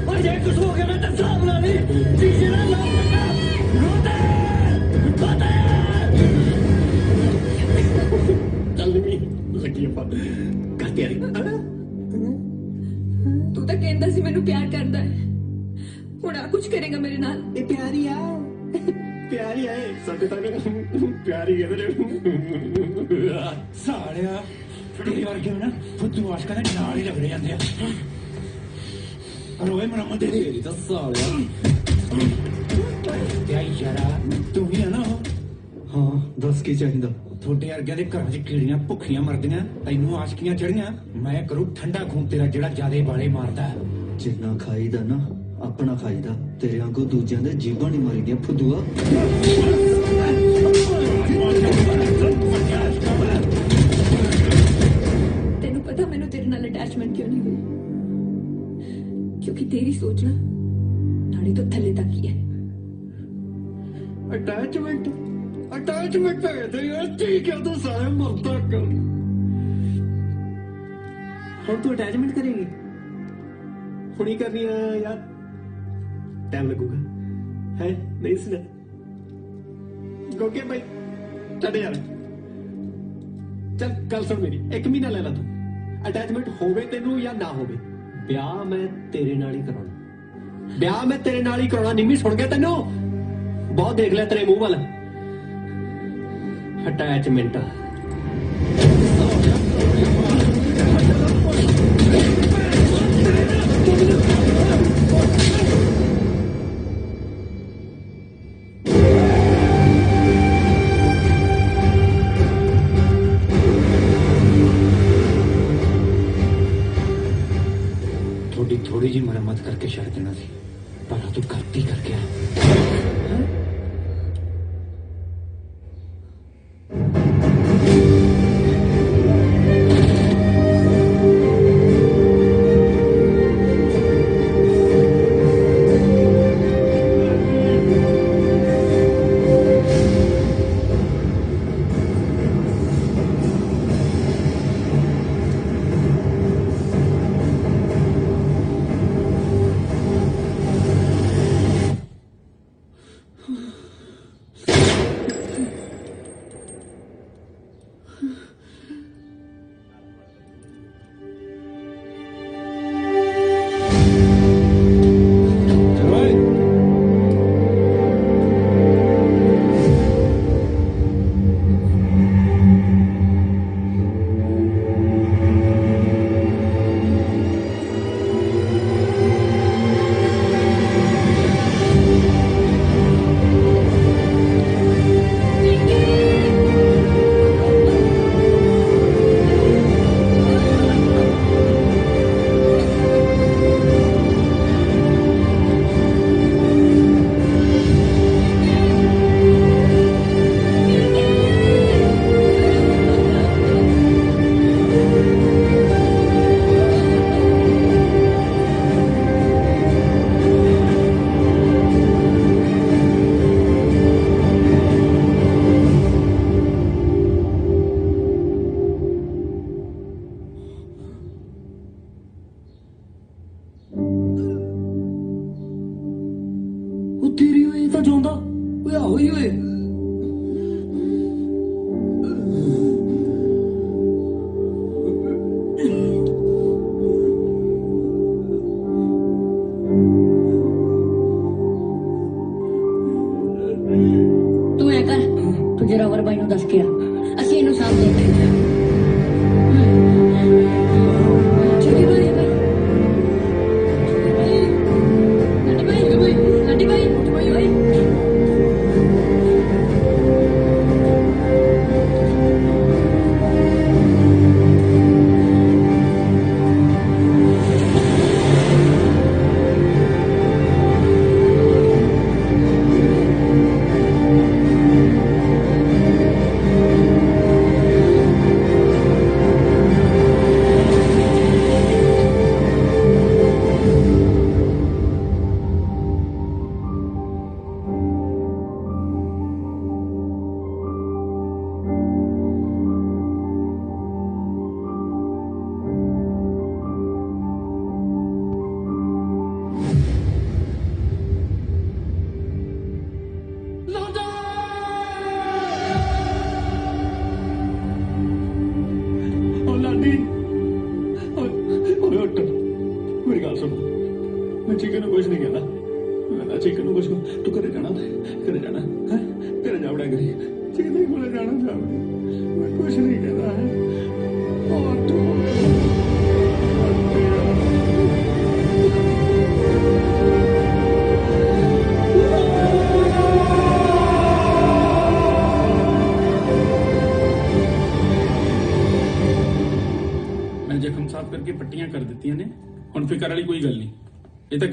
ਉਹ ਜੇ ਕੁਝ ਹੋ ਗਿਆ ਮੈਂ ਤਾਂ ਸਾਹਬ ਲਾ ਲਈ ਜੀਜੇ ਨਾਲ ਲਾ ਰੋਤੇ ਪਤਾ ਚੱਲ ਵੀ ਲੱਗੀ ਆਪਾਂ ਕਾਤੇ ਆਈ। ਤੂੰ ਤਾਂ ਕਹਿੰਦਾ ਸੀ ਮੈਨੂੰ ਪਿਆਰ ਕਰਦਾ ਹੈ, ਹੁਣ ਆ ਕੁਝ ਕਰੇਗਾ ਮੇਰੇ ਨਾਲ? ਇਹ ਪਿਆਰੀ ਆ ਪਿਆਰੀ ਆ ਸਾਡੇ ਤਾਂ ਪਿਆਰੀ ਕਹਿੰਦੇ ਨੇ ਸਾਲਿਆ ਤੇਰੇ ਵਰਗੇ ਨਾ ਫੁੱਦੂ ਆਸ਼ਕਾਂ ਦੇ ਨਾਲ ਹੀ ਲੱਗਦੇ ਜਾਂਦੇ ਆ। ਰੋਏ ਮਰਮਤ ਦੇ ਦੇ ਤਾਂ ਸਾਲਿਆ ਕਿਆ ਯਾਰਾ ਤੂੰ ਵੀ ਆ ਨਾ। ਹਾਂ ਦੱਸ ਕੀ ਚਾਹੀਦਾ? ਤੁਹਾਡੇ ਵਰਗਿਆਂ ਦੇ ਘਰਾਂ 'ਚ ਕੀੜੀਆਂ ਭੁੱਖੀਆਂ ਮਰਦੀਆਂ, ਤੈਨੂੰ ਆਸ਼ਕੀਆਂ ਚੜੀਆਂ। ਮੈਂ ਕਰੂ ਠੰਡਾ ਖੂਨ ਤੇਰਾ ਜਿਹੜਾ ਜਿਆਦੇ ਵਾਲੇ ਮਾਰਦਾ। ਜਿੰਨਾ ਖਾਈਦਾ ਨਾ ਆਪਣਾ ਖਾਈਦਾ, ਤੇਰੇ ਵਾਂਗੂ ਦੂਜਿਆਂ ਦੇ ਜੀਬਾਂ ਨਹੀਂ ਮਾਰੀਦੀਆਂ ਫੁੱਦੂਆ। तेरी सोच ना नाड़ी तो थल्ले तक ही है। अटैचमेंट अटैचमेंट है तो यार ठीक है तो सारे मरता कर हम तू अटैचमेंट करेंगी हुनी करनी है यार टाइम लगेगा है नहीं सुना गोके भाई चल यार चल कल सुन मेरी 1 महीना ले ला तू अटैचमेंट होवे तेनू या ना होवे ब्याह मैं तेरे नाल ही कराना ब्याह मैं तेरे नाल ही कराना निम्मी सुन गया तेनू बहुत देख लिया तेरे मुंह वाल अटैचमेंट थोड़ी जी मरम्मत करके छड़ देना सी पर तू गलती करके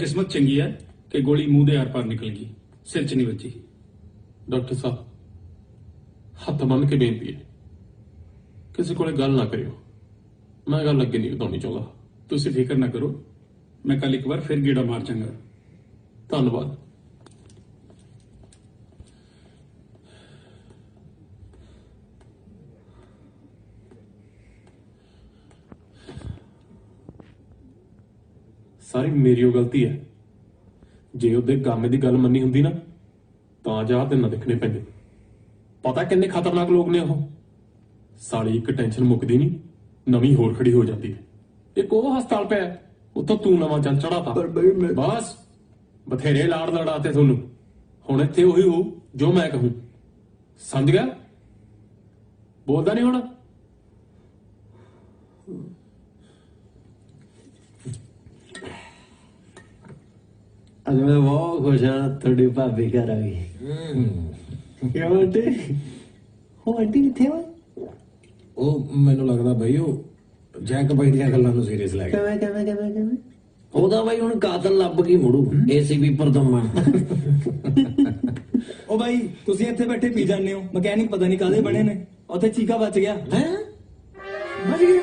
किस्मत चंगी है कि गोली मुंह दे आर पार निकल गई सिर च नहीं बची। डॉक्टर साहब हथ बन के बेनती है किसी को गल ना करियो मैं गल अगे नहीं बतानी चाहता। तुसी फिक्र ना करो ਮੈਂ ਕੱਲ ਇੱਕ ਵਾਰ ਫਿਰ ਗੇੜਾ ਮਾਰ ਚੰਗਾ। ਧੰਨਵਾਦ। ਸਾਰੀ ਮੇਰੀ ਉਹ ਗਲਤੀ ਹੈ। ਜੇ ਉਹਦੇ ਗਾਮੇ ਦੀ ਗੱਲ ਮੰਨੀ ਹੁੰਦੀ ਨਾ ਤਾਂ ਜਾ ਤੇ ਨਾ ਦੇਖਣੇ ਪੈਂਦੇ। ਪਤਾ ਕਿੰਨੇ ਖਤਰਨਾਕ ਲੋਕ ਨੇ ਉਹ। ਸਾਲੀ ਇੱਕ ਟੈਨਸ਼ਨ ਮੁੱਕਦੀ ਨਹੀਂ, ਨਵੀਂ ਹੋਰ ਖੜੀ ਹੋ ਜਾਂਦੀ ਹੈ। ਇੱਕ ਉਹ ਹਸਪਤਾਲ ਪਿਆ, ਉੱਥੋਂ ਤੂੰ ਨਵਾਂ ਚੱਲ ਚੜਾਤਾ। ਬਸ ਬਥੇਰੇ ਲਾੜ ਲੜਾਤੇ ਤੁਹਾਨੂੰ, ਹੁਣ ਇੱਥੇ ਉਹੀ ਹੋ ਜੋ ਮੈਂ ਕਹੂੰ। ਸਮਝ ਗਿਆ? ਬੋਲਦਾ ਨਹੀਂ ਹੁਣ? ਅੱਜ ਮੈਂ ਬਹੁਤ ਖੁਸ਼ ਹਾਂ ਤੁਹਾਡੀ ਭਾਬੀ ਘਰ ਆ ਗਈ। ਕਿਉਂ ਆਂਟੀ? ਉਹ ਆਂਟੀ ਕਿੱਥੇ ਆ? ਉਹ ਮੈਨੂੰ ਲੱਗਦਾ ਬਈ ਉਹ ਜੈਕ ਬਾਈ ਦੀਆਂ ਗੱਲਾਂ ਨੂੰ ਸੀਰੀਅਸ ਲੈ ਗਿਆ। ਕਿਵੇਂ ਉਹਦਾ ਬਾਈ ਹੁਣ ਕਾਤਲ ਲੱਭ ਕੇ ਮੁੜੂ। ਏਸੀਬੀ ਪਰਦਮਾ। ਉਹ ਬਾਈ ਤੁਸੀਂ ਇੱਥੇ ਬੈਠੇ ਪੀ ਜਾਂਦੇ ਹੋ, ਮਕੈਨਿਕ ਪਤਾ ਨਹੀਂ ਕਾਹਦੇ ਬਣੇ ਨੇ। ਉੱਥੇ ਚੀਕਾ ਬਚ ਗਿਆ। ਹੈ ਬਚ ਗਿਆ।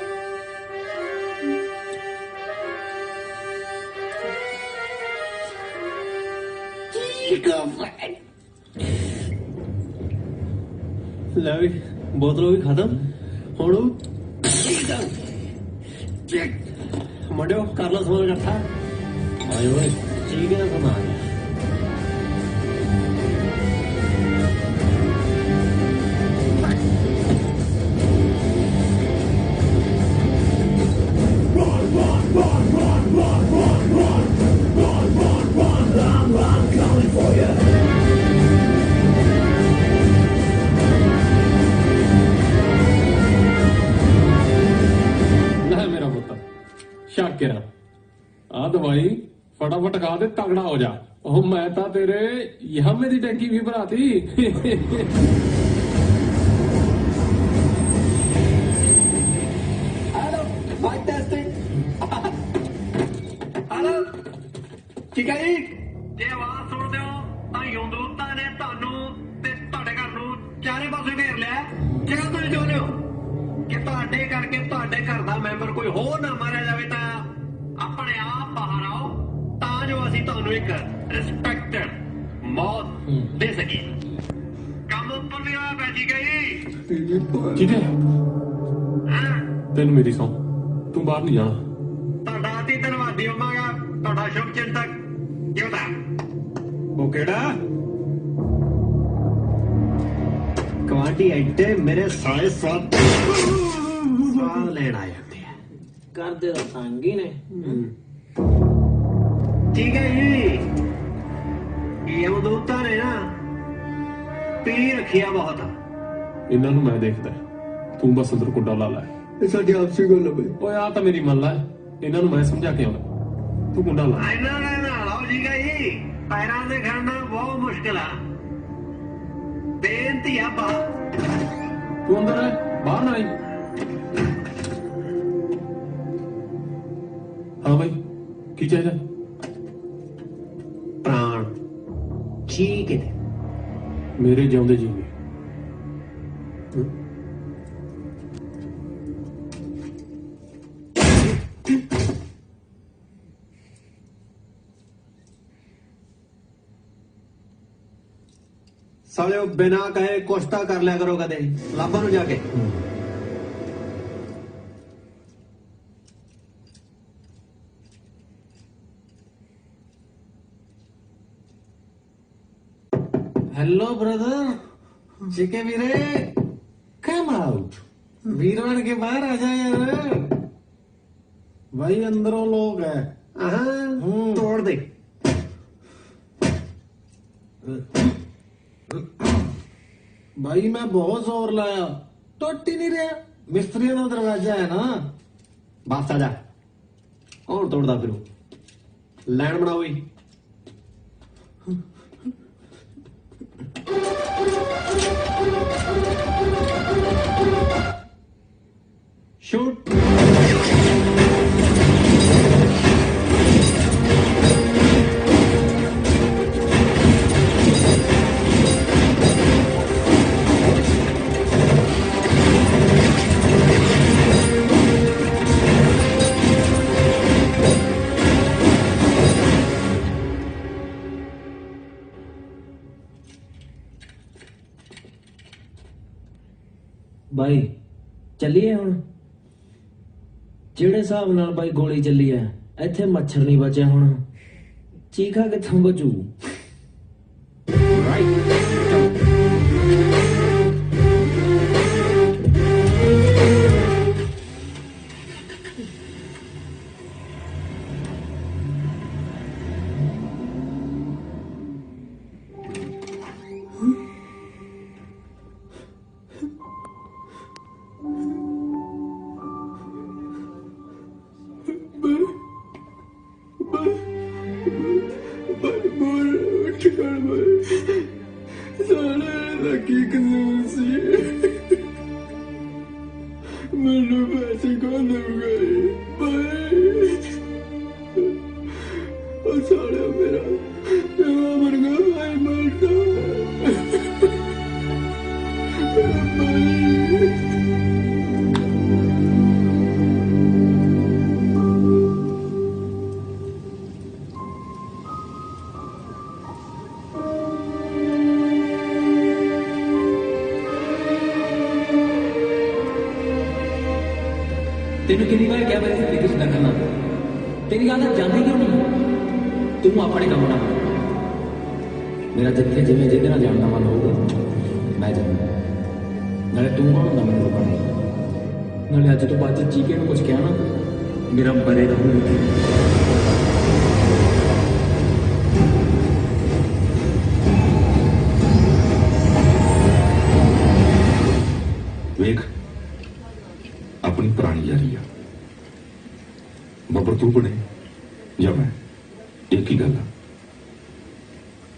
ਲੈ ਵੀ ਬੋਤਲ ਵੀ ਖਤਮ। ਹੁਣ ਮੁੰਡਿਓ ਕਰ ਲਓ ਸਮਾਨ ਇਕੱਠਾ। ਆਏ ਓਏ ਠੀਕ ਹੈ ਸਮਾਨ। ਮੇਰਾ ਪੁੱਤ ਸ਼ਾਕਿਰਾ, ਆ ਦਵਾਈ ਫਟਾਫਟ ਖਾ ਦੇ, ਤਗੜਾ ਹੋ ਜਾ। ਉਹ ਮੈਂ ਤਾਂ ਤੇਰੇ ਯਾਮੇ ਦੀ ਟੈਂਕੀ ਵੀ ਭਰਾਤੀ। Hello mike testing. ਹੈਲੋ ਠੀਕ ਹੈ ਜੀ। ਜੇ ਆਵਾਜ਼ ਸੁਣਦੇ ਹੋ ਤਾਂ ਯੋਂਦੋਤਾ ਨੇ ਤੁਹਾਨੂੰ ਤੇ ਤੁਹਾਡੇ ਘਰ ਨੂੰ ਚਾਰੇ ਪਾਸੇ ਘੇਰ ਲਿਆ। ਜਿਹੜਾ ਤੁਸੀਂ ਚਾਹੁੰਦੇ ਹੋ ਕਿ ਤੁਹਾਡੇ ਕਰਕੇ ਤੁਹਾਡੇ ਘਰ ਦਾ ਮੈਂਬਰ ਕੋਈ ਹੋਰ ਨਾ ਮਾਰਿਆ ਜਾਵੇ ਤਾਂ ਆਪਣੇ ਆਪ ਬਾਹਰ ਆਓ, ਤਾਂ ਜੋ ਅਸੀਂ ਤੁਹਾਨੂੰ ਇੱਕ ਰਿਸਪੈਕਟਡ ਮੌਤ ਦੇ ਸਕੀਏ। ਕੰਮ ਉੱਪਰ ਵੀ ਹੋਇਆ ਪੈ ਠੀਕ ਹੈ ਜੀ। ਠੀਕ ਹੈ, ਤੈਨੂੰ ਮੇਰੀ ਸੌਂ, ਤੂੰ ਬਾਹਰ ਨਹੀਂ ਜਾਣਾ। ਤੁਹਾਡਾ ਅਤੀ ਧੰਨਵਾਦੀ ਹੋਵਾਂਗਾ, ਤੁਹਾਡਾ ਸ਼ੁਭ ਚਿੰਤਕ ਜਿਉਂਦਾ। ਉਹ ਕਿਹੜਾ ਕਵਾਂਟੀ ਐਡੇ ਮੇਰੇ ਸਾਰੇ ਸਾਥ ਲੈਣ ਆ ਜਾਂਦੇ ਆ। ਕਰਦੇ ਤਾਂ ਤੰਗ ਹੀ ਨੇ। ਠੀਕ ਹੈ ਜੀ। ਇਹ ਉਦੋਤਾ ਨੇ ਨਾ ਪੀ ਰੱਖਿਆ ਬਹੁਤ। ਇਹਨਾਂ ਨੂੰ ਮੈਂ ਦੇਖਦਾ, ਤੂੰ ਬਸ ਅੰਦਰ ਕੁੱਡਾ ਲਾ ਲੈ। ਇਹ ਸਾਡੀ ਆਪਸੀ ਗੱਲ ਹੈ ਬਈ। ਓਏ ਆ ਤਾਂ ਮੇਰੀ ਮੰਨ ਲੈ, ਇਹਨਾਂ ਨੂੰ ਮੈਂ ਸਮਝਾ ਕੇ ਆਉਂਦਾ, ਤੂੰ ਕੁੰਡਾ ਲਾ। ਇਹਨਾਂ ਦਾ ਲਾਓ ਠੀਕ ਹੈ ਜੀ। ਪੈਰਾਂ ਦੇ ਖੜਨਾ ਬਹੁਤ ਮੁਸ਼ਕਿਲ ਆ। ਬੇਨਤੀ ਆ ਬਾਹਰ ਤੂੰ ਅੰਦਰ ਹੈ, ਬਾਹਰ ਨਾ ਆਈ। ਹਾਂ ਭਾਈ ਕੀ ਚਾਹੀਦਾ? ਪ੍ਰਾਣ ਠੀਕ ਹੈ ਮੇਰੇ ਜਿਉਂਦੇ ਜੀ। ਸਾਲਿਓ ਬਿਨਾ ਕਹੇ ਕੁਛ ਤਾਂ ਕਰ ਲਿਆ ਕਰੋ ਕਦੇ ਲਾਭਾਂ ਨੂੰ ਜਾ ਕੇ। हेलो ब्रदर, चिके वीरे, कम आउट। वीरवान के बाहर आ जा यार। भाई अंदरों लोग है। तोड़ दे। भाई मैं बहुत जोर लाया, टूट ही नहीं रहा। मिस्त्री का दरवाजा है ना। वापस आ जा। और तोड़दा फिरो। लैंड बनाओ ही। शूट। ਬਾਈ ਚੱਲੀਏ ਹੁਣ। ਜਿਹੜੇ ਹਿਸਾਬ ਨਾਲ ਬਾਈ ਗੋਲੀ ਚੱਲੀ ਐ ਇੱਥੇ ਮੱਛਰ ਨਹੀਂ ਬਚਿਆ ਹੁਣ, ਚੀਖਾ ਕਿੱਥੋਂ ਬਚੂ। ਮੈਨੂੰ ਪੈਸੇ ਕੌਣ ਦੇਊਗਾ ਉਹ ਸਾਲਿਆ ਮੇਰਾ ਪਿਓ ਵਰਗਾ ਭਾਈ ਮਰਦਾ ਤੈਨੂੰ ਕਿੰਨੀ ਵਾਰ ਕਿਹਾ ਮੈਂ ਇੱਥੇ ਕਿਸੇ ਦਾ ਕਰਨਾ, ਤੇਰੀ ਗੱਲ ਜਾਂਦੀ ਕਿਉਂ ਨਹੀਂ? ਤੂੰ ਆਪਣੇ ਕੰਮ ਨਾਲ ਮੇਰਾ ਜਿੱਥੇ ਜਿਵੇਂ ਜਿਹਦੇ ਨਾਲ ਜਾਣਦਾ ਮਨ ਹੋਊਗਾ ਮੈਂ ਜਾਣਾ। ਨਾਲੇ ਤੂੰ ਕੌਣ ਹੁੰਦਾ ਮੈਨੂੰ ਰੋਕਣ ਲਈ? ਨਾਲੇ ਅੱਜ ਤੋਂ ਬਾਅਦ ਚੀਕੇ ਨੂੰ ਕੁਝ ਕਿਹਾ ਨਾ ਮੇਰਾ ਬਰੇ ਰਹੂਗਾ। ਵੇਖ ਆਪਣੀ ਪੁਰਾਣੀ ਯਾਰੀ ਆ, ਬੱਬਰ ਤੂੰ ਬਣੇ ਜਾਂ ਮੈਂ, ਇੱਕ ਹੀ ਗੱਲ ਆ।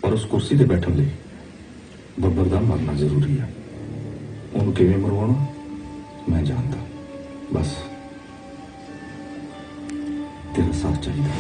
ਪਰ ਉਸ ਕੁਰਸੀ ਤੇ ਬੈਠਣ ਲਈ ਬੱਬਰ ਦਾ ਮਰਨਾ ਜ਼ਰੂਰੀ ਆ। ਉਹਨੂੰ ਕਿਵੇਂ ਮਰਵਾਉਣਾ ਮੈਂ ਜਾਣਦਾ, ਬਸ ਤੇਰਾ ਸਾਥ ਚਾਹੀਦਾ।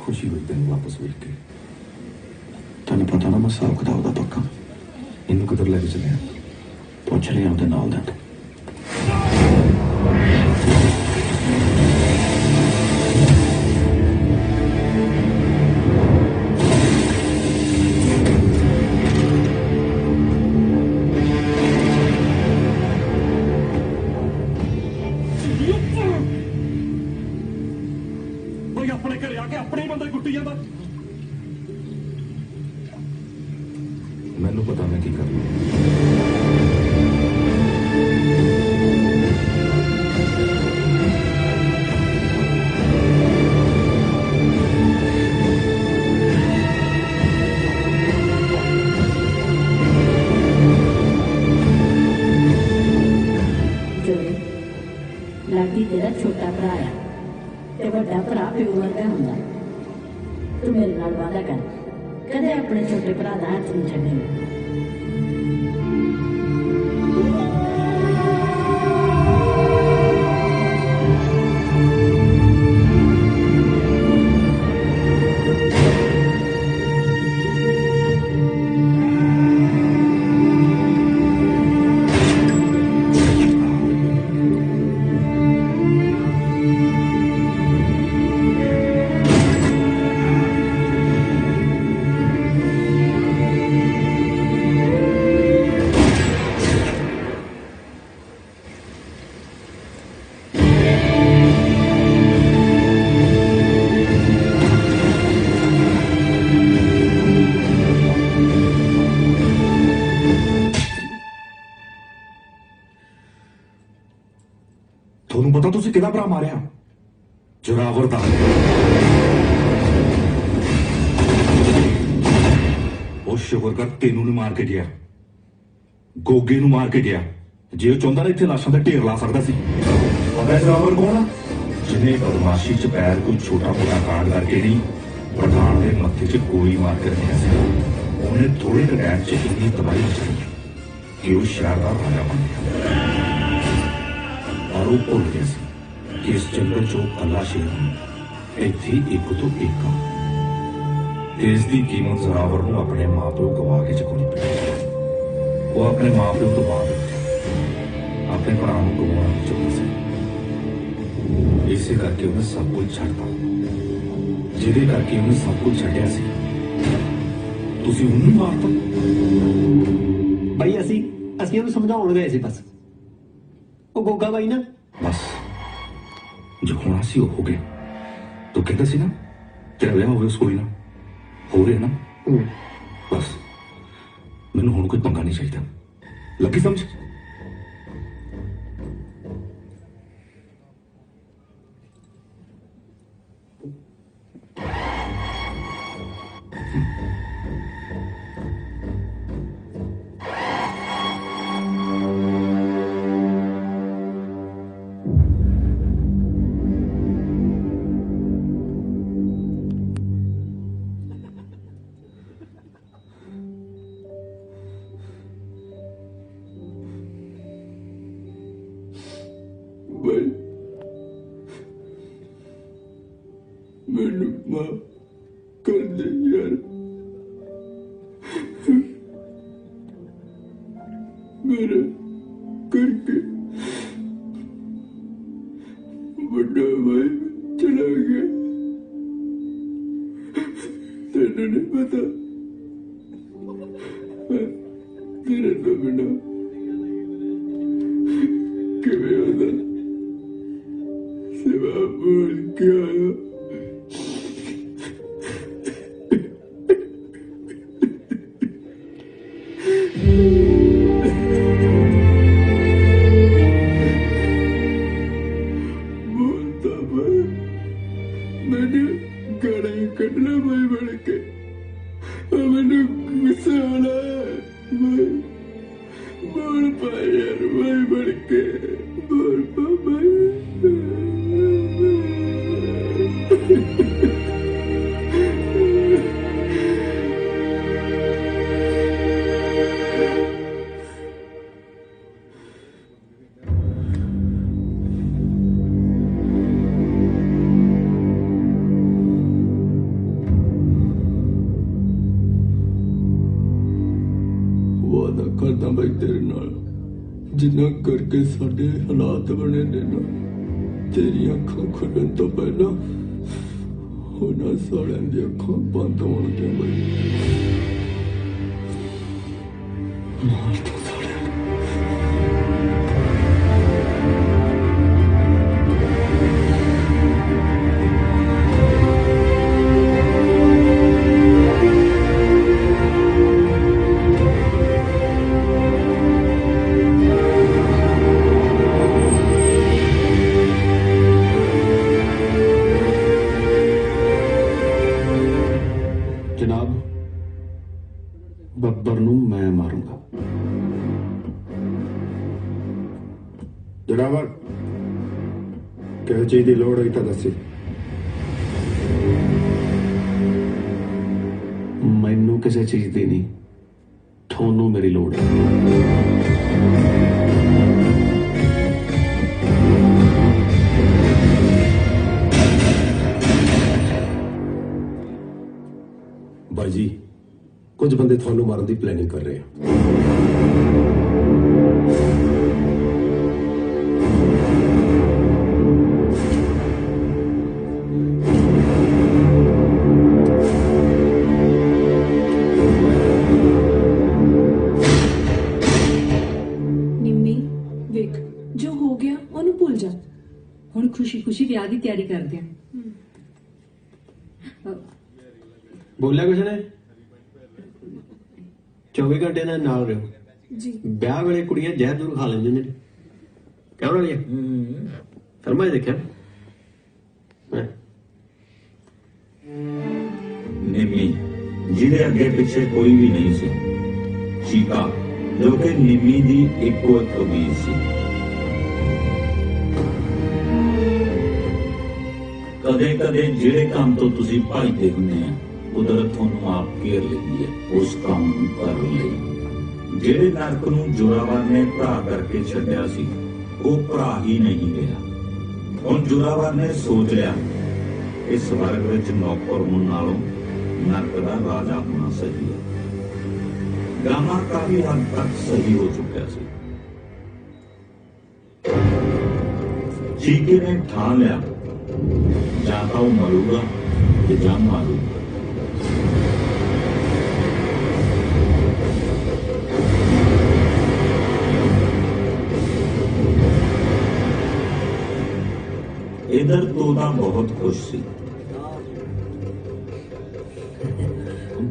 खुशी हुई तेन वापस वेख के। तेन पता ना मैं हिसाब किताब का पक्का इन किधर लेके चले पूछ लिया ਉਹਦੇ ਨਾਲ ਦਾ। ਆਪਣੇ ਘਰੇ ਆ ਕੇ ਆਪਣੇ ਬੰਦੇ ਕੁੱਟੀ ਜਾਂਦਾ। ਮੈਨੂੰ ਪਤਾ ਮੈਂ ਕੀ ਕਰਨਾ। ਲਾਡੀ ਤੇਰਾ ਛੋਟਾ ਭਰਾ ਆ ਤੇ ਵੱਡਾ ਭਰਾ ਪਿਓ ਵਰਗਾ ਹੁੰਦਾ। ਤੂੰ ਮੇਰੇ ਨਾਲ ਵਾਅਦਾ ਕਰ, ਕਦੇ ਆਪਣੇ ਛੋਟੇ ਭਰਾ ਦਾ ਹੱਥ ਨਹੀਂ ਛੱਡੇਂਗਾ। ਪਤਾ ਤੁਸੀਂ ਕਿਹਦਾ ਭਰਾ ਮਾਰਿਆ? ਜੋਰਾਵਰ ਦਾ। ਉਹ ਸ਼ੁਕਰ ਕਰ ਤੈਨੂੰ ਨਹੀਂ ਮਾਰ ਕੇ ਗਿਆ, ਗੋਗੇ ਨੂੰ ਮਾਰ ਕੇ ਗਿਆ। ਜੇ ਉਹ ਚਾਹੁੰਦਾ ਨਾ ਇੱਥੇ ਲਾਸ਼ਾਂ ਦਾ ਢੇਰ ਲਾ ਸਕਦਾ ਸੀ। ਪਤਾ ਜੋਰਾਵਰ ਕੌਣ ਆ? ਜਿਹਨੇ ਬਦਮਾਸ਼ੀ ਚ ਪੈਰ ਕੋਈ ਛੋਟਾ ਮੋਟਾ ਕਾਂਡ ਕਰਕੇ ਨਹੀਂ, ਪਠਾਨ ਦੇ ਮੱਥੇ 'ਚ ਗੋਲੀ ਮਾਰ ਕੇ ਰੱਖਿਆ ਸੀ। ਉਹਨੇ ਥੋੜੇ ਕੁ ਟਾਈਮ 'ਚ ਇੰਨੀ ਤਬਾਹੀ ਮਚਾਈ ਕਿ ਉਹ ਸ਼ਹਿਰ ਦਾ ਰਾਜਾ ਬਣ ਗਿਆ। ਔਰ ਉਹ ਭੁੱਲ ਗਿਆ ਸੀ ਕਿ ਇਸ ਜੰਗਲ 'ਚੋਂ ਅੱਲਾ ਸ਼ੇਰ ਨੂੰ ਇੱਥੇ ਇੱਕ ਤੋਂ ਇੱਕ ਆ। ਤੇ ਇਸ ਦੀ ਕੀਮਤ ਜ਼ੋਰਾਵਰ ਨੂੰ ਆਪਣੇ ਮਾਂ-ਪਿਓ ਗਵਾ ਕੇ ਚੁਕਾਉਣੀ ਪਈ। ਉਹ ਆਪਣੇ ਮਾਂ-ਪਿਓ ਤੋਂ ਬਾਅਦ ਆਪਣੇ ਭਰਾ ਨੂੰ ਗਵਾਉਣਾ ਨਹੀਂ ਚਾਹੁੰਦਾ ਸੀ। ਇਸੇ ਕਰਕੇ ਉਹਨੇ ਸਭ ਕੁਝ ਛੱਡਤਾ, ਜਿਹਦੇ ਕਰਕੇ ਉਹਨੇ ਸਭ ਕੁਝ ਛੱਡਿਆ ਸੀ। ਤੁਸੀਂ ਉਹਨੂੰ ਮਾਰਤਾ। ਬਾਈ ਅਸੀਂ ਉਹਨੂੰ ਸਮਝਾਉਣ ਗਏ ਸੀ ਬਸ। ਉਹ ਗੋਗਾ ਬਾਈ ਨਾ ਬਸ ਜੋ ਹੋਣਾ ਸੀ ਉਹ ਹੋ ਗਿਆ। ਤੂੰ ਕਹਿੰਦਾ ਸੀ ਨਾ ਤੇਰਾ ਵਿਆਹ ਹੋਵੇ ਉਸ ਕੁੜੀ ਨਾਲ, ਹੋ ਰਿਹਾ ਨਾ। ਬਸ ਮੈਨੂੰ ਹੁਣ ਕੋਈ ਪੰਗਾ ਨਹੀਂ ਚਾਹੀਦਾ, ਲੱਗੀ ਸਮਝ? ਮੈਨੂੰ ਮਾਫ ਕਰ ਦੇ ਯਾਰ। ਮੇਰਾ ਕਰਕੇ ਵੱਡਾ ਭਾਈ ਚਲਾ ਗਿਆ। ਤੈਨੂੰ ਨਹੀਂ ਪਤਾ ਤੇਰੇ ਤੋਂ ਬਿਨਾਂ ਕਿਵੇਂ ਹੁੰਦਾ ਸਿਵਾ ਬੋਲ ਕੇ ਆਇਆ। ਵਾਦਾ ਕਰਦਾ ਬਾਈ ਤੇਰੇ ਨਾਲ, ਜਿੰਨਾ ਕਰਕੇ ਸਾਡੇ ਹਾਲਾਤ ਬਣੇ ਨੇ ਨਾ, ਤੇਰੀਆਂ ਅੱਖਾਂ ਖੁੱਲਣ ਤੋਂ ਪਹਿਲਾਂ ਉਹਨਾਂ ਸਾਰਿਆਂ ਦੀਆਂ ਅੱਖਾਂ ਬੰਦ ਹੋਣਗੀਆਂ ਬਾਈ। ਮਾਰ ਦੋ ਬੱਬਰ ਨੂੰ ਮੈਂ ਮਾਰੂੰਗਾ। ਜੋਰਾਵਰ ਕਿਸੇ ਚੀਜ਼ ਦੀ ਲੋੜ ਹੋਈ ਤਾਂ ਦੱਸੀ। ਮੈਨੂੰ ਕਿਸੇ ਚੀਜ਼ ਦੀ ਨਹੀਂ, ਤੁਹਾਨੂੰ ਮੇਰੀ ਲੋੜ ਹੈ। ਬਾਈ ਜੀ ਕੁਝ ਬੰਦੇ ਤੁਹਾਨੂੰ ਮਾਰਨ ਦੀ ਪਲੈਨਿੰਗ ਕਰ ਰਹੇ ਆ। ਨਿੰਮੀ ਵੇਖ, ਜੋ ਹੋ ਗਿਆ ਉਹਨੂੰ ਭੁੱਲ ਜਾ। ਹੁਣ ਖੁਸ਼ੀ ਖੁਸ਼ੀ ਵਿਆਹ ਦੀ ਤਿਆਰੀ ਕਰਦੇ ਆ। ਬੋਲਿਆ ਕੁਛ ਨੇ? 24 ਘੰਟੇ ਨਾਲ ਰਹੋ ਜੀ। ਵਿਆਹ ਵੇਲੇ ਕੁੜੀਆਂ ਜ਼ਹਿਰ ਜ਼ਰੂਰ ਖਾ ਲੈਂਦੀਆਂ ਨੇ, ਕਿਉਂ ਨਾ ਲਿਆ? शर्मा जी देखा निम्मी जिहदे अगे पिछे कोई भी नहीं सी, चीका जो कि निम्मी दी इको एक उम्मीद सी। कदे कदे जिहड़े काम तो तुसी भजदे हुंदे आ कुदरत तुहानूं आप घेर लैंदी है उस काम नूं कर लई। जिहड़े नरक नूं जोरावर ने भरा करके छड्डिया सी वो भरा ही नहीं गया। हुण जोरावर ने सोच लिया इस स्वर्ग विच नौकर होण नालों नरक दा राजा होना सही है। गामा काफी हद तक सही हो चुका सी। चीके ने ठान लिया जां तां वो मरूगा ते जां मारूगा। इधर तोता बहुत खुश सी।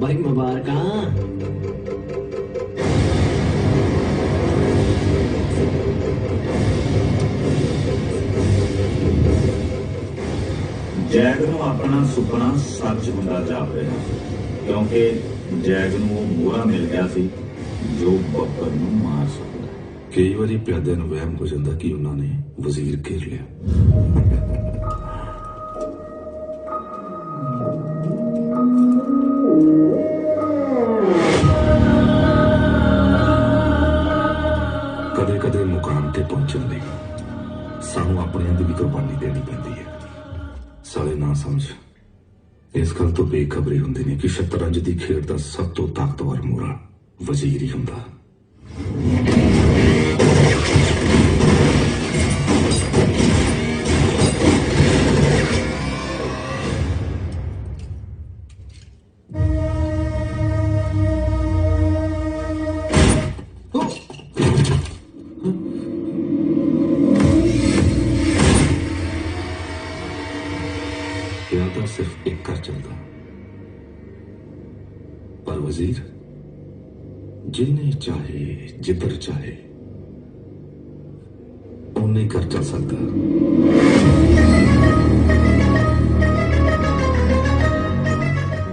भाई मुबारक। जैग नूं अपना सुपना सच हुंदा जाप रहा क्योंकि जैग नूं वो मोहरा मिल गया सी जो बब्बर नूं मार सकदा। कई बारी प्यादे नूं वहम हो जांदा कि उन्हां ने वजीर घेर लिया। कदे कदे मुकाम ते पहुंचण लई सानू अपने दी भी कुर्बानी देनी पैंदी है। साले ना समझ इस गल तो बेखबरी हुंदी ने कि शतरंज दी खेड दा सब तो ताकतवर मोहरा वजीर ही हुंदा। सिर्फ एक कर चलता पर वजीर जिन्हें चाहे जिधर चाहे उन्हें कर चल सकता।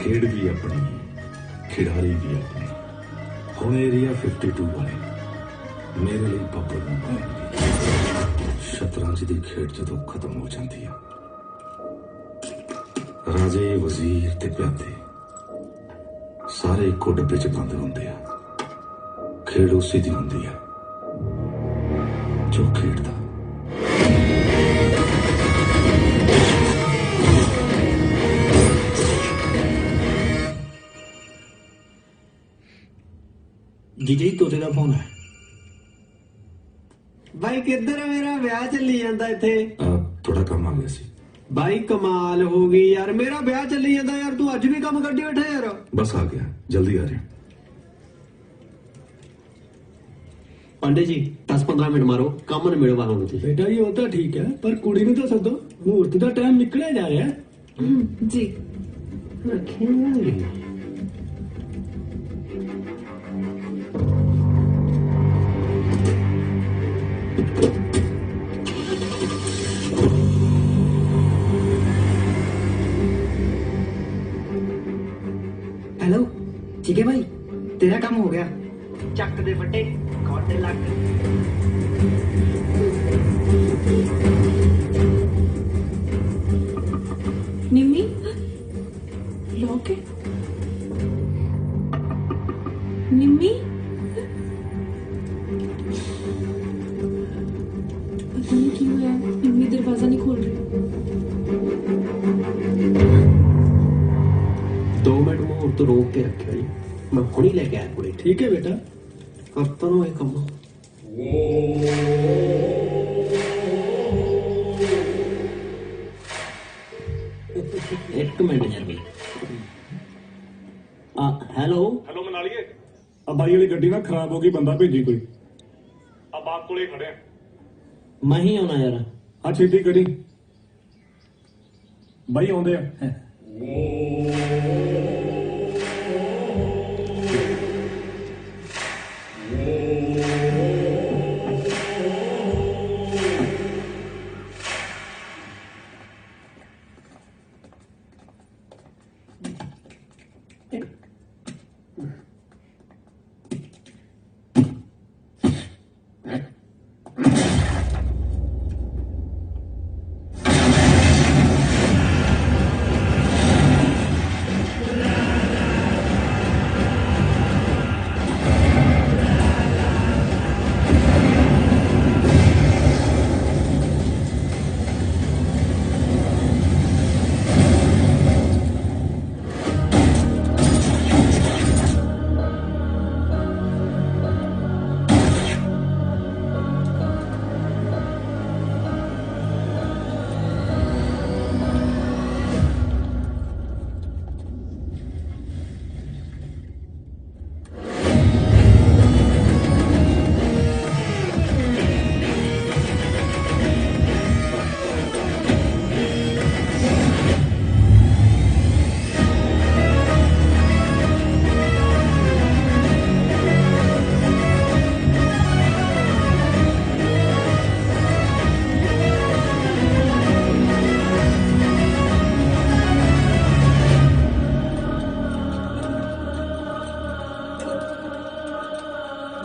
खेड भी अपनी खिडारी भी अपने। हुण एरिया 52 वाले मेरे लिए बब्बर नूं मारनगे। शतरंज की खेड जदों खत्म हो जाती है राजे वजीर ते प्यादे सारे इको डब्बे च बंद होंदे आ। खेड उसी दी हुंदी है जो खेडदा। जी तोते दा फोन है भाई। किधर मेरा ब्याह चली जांदा इत्थे। थोड़ा काम आ गया सी भाई। कमाल हो गई यार, मेरा ब्याह चली जाता यार, तू अज भी काम कड्डी बैठा यार। बस आ गया, जल्दी आ रहे। पांडे जी 10-15 मिनट मारो, काम ने मिलवा होना चाहिए। बेटा जी वो तो ठीक है पर कुड़ी ने तो सदो, मुहूर्त का टाइम निकलिया जा रहा है। जी हेलो ठीक है भाई, तेरा काम हो गया। चक दे फटे गोडे लग। निम्मी लॉकेट। निम्मी पता नहीं क्यों हुआ, निम्मी दरवाजा नहीं खोल रही। 2 मिनट मुहूर्त रोक के रखे जी, मैं हुणी लेके आया कुड़ी। ठीक है बेटा, करता ना ये काम। एक मिनट यार भाई। हेलो हेलो मनालिए, अब भाई वाली गड्डी ना खराब हो गई, बंदा भेजी कोई। अब आप कोले खड़े हैं। मैं ही आना यार। हाँ छेती करी भाई, आउंदे आ।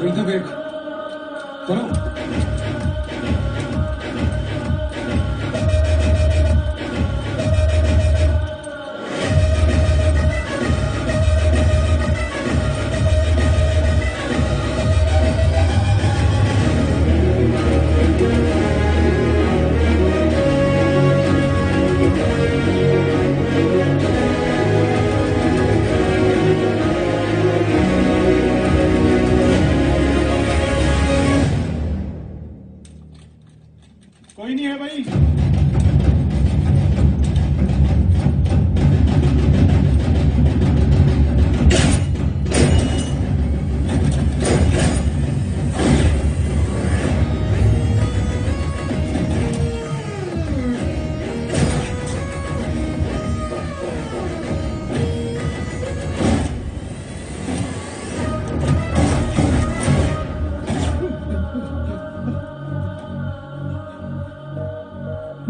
इधर देख करो। कोई नहीं है भाई।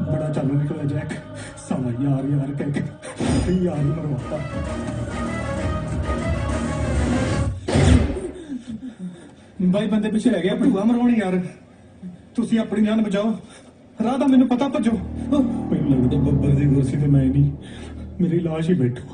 बड़ा चालू निकला जैक, साला यार यार कह के यार ही मरवाता। भाई बंदे पिछे रह गए, भूआ मरवानी यार। तुसी अपनी जान बचाओ, राह दा मैनू पता भजो। मैनू लगदा बब्बर दी कुर्सी ते मैं नहीं, मेरी लाश ही बैठू।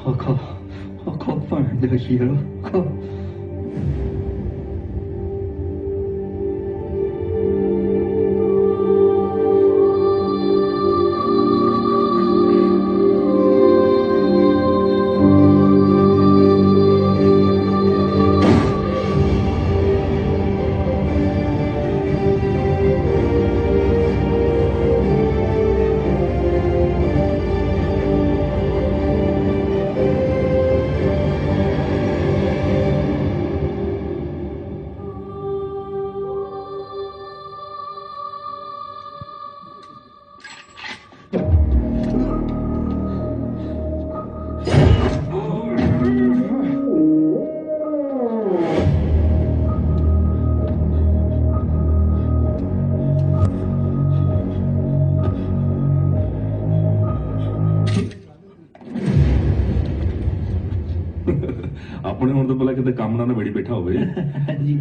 खा भैन दे यार खा ਆਪਣੇ ਹੁਣ ਤੋਂ ਪਹਿਲਾਂ ਕਿਤੇ ਕੰਮ ਨਾ ਨਵੇੜੀ ਬੈਠਾ ਹੋਵੇ जी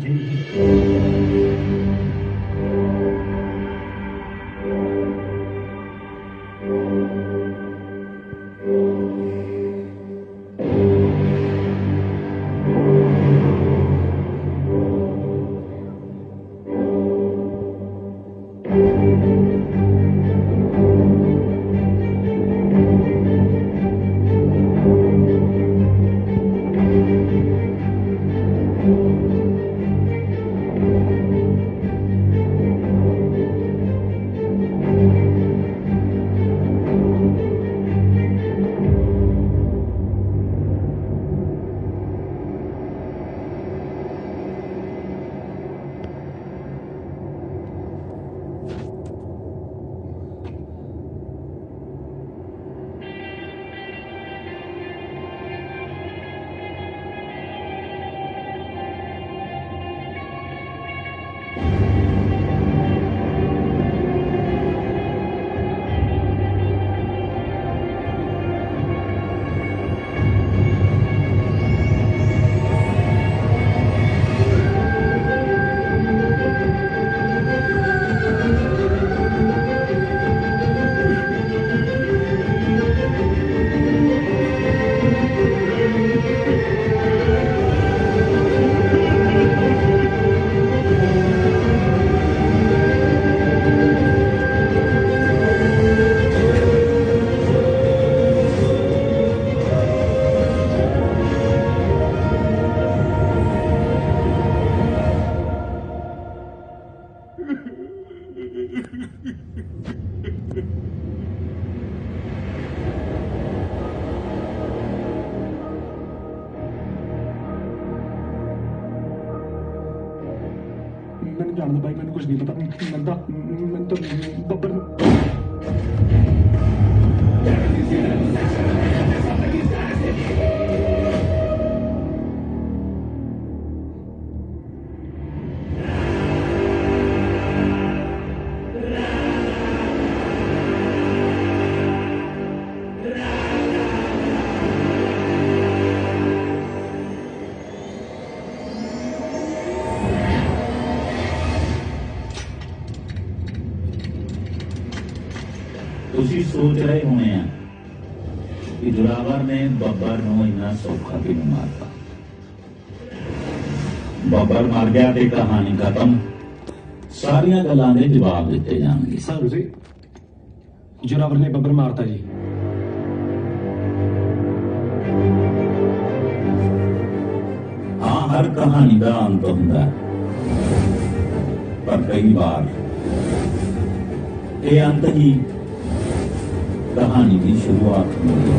ਮੈਨੂੰ ਜਾਣਦਾ ਬਾਈ ਮੈਨੂੰ ਕੁਝ ਨਹੀਂ ਪਤਾ ਮੈਨੂੰ ਤਾਂ ਬੱਬਰ ਤੁਸੀਂ ਸੋਚ ਰਹੇ ਹੋਣੇ ਆ ਕਿ ਜੁਰਾਵਰ ਨੇ ਬੱਬਰ ਨੂੰ ਇੰਨਾ ਸੌਖਾ ਕਿਉਂ ਮਾਰਤਾ। ਬੱਬਰ ਮਰ ਗਿਆ ਤੇ ਕਹਾਣੀ ਖਤਮ। ਸਾਰੀਆਂ ਗੱਲਾਂ ਦੇ ਜਵਾਬ ਦਿੱਤੇ ਜਾਣਗੇ। ਸਰ ਜੀ ਜੁਰਾਵਰ ਨੇ ਬੱਬਰ ਮਾਰਤਾ ਜੀ। ਹਾਂ, ਹਰ ਕਹਾਣੀ ਦਾ ਅੰਤ ਹੁੰਦਾ ਪਰ ਕਈ ਵਾਰ ਇਹ ਅੰਤ ਹੀ कहानी की शुरुआत हुई।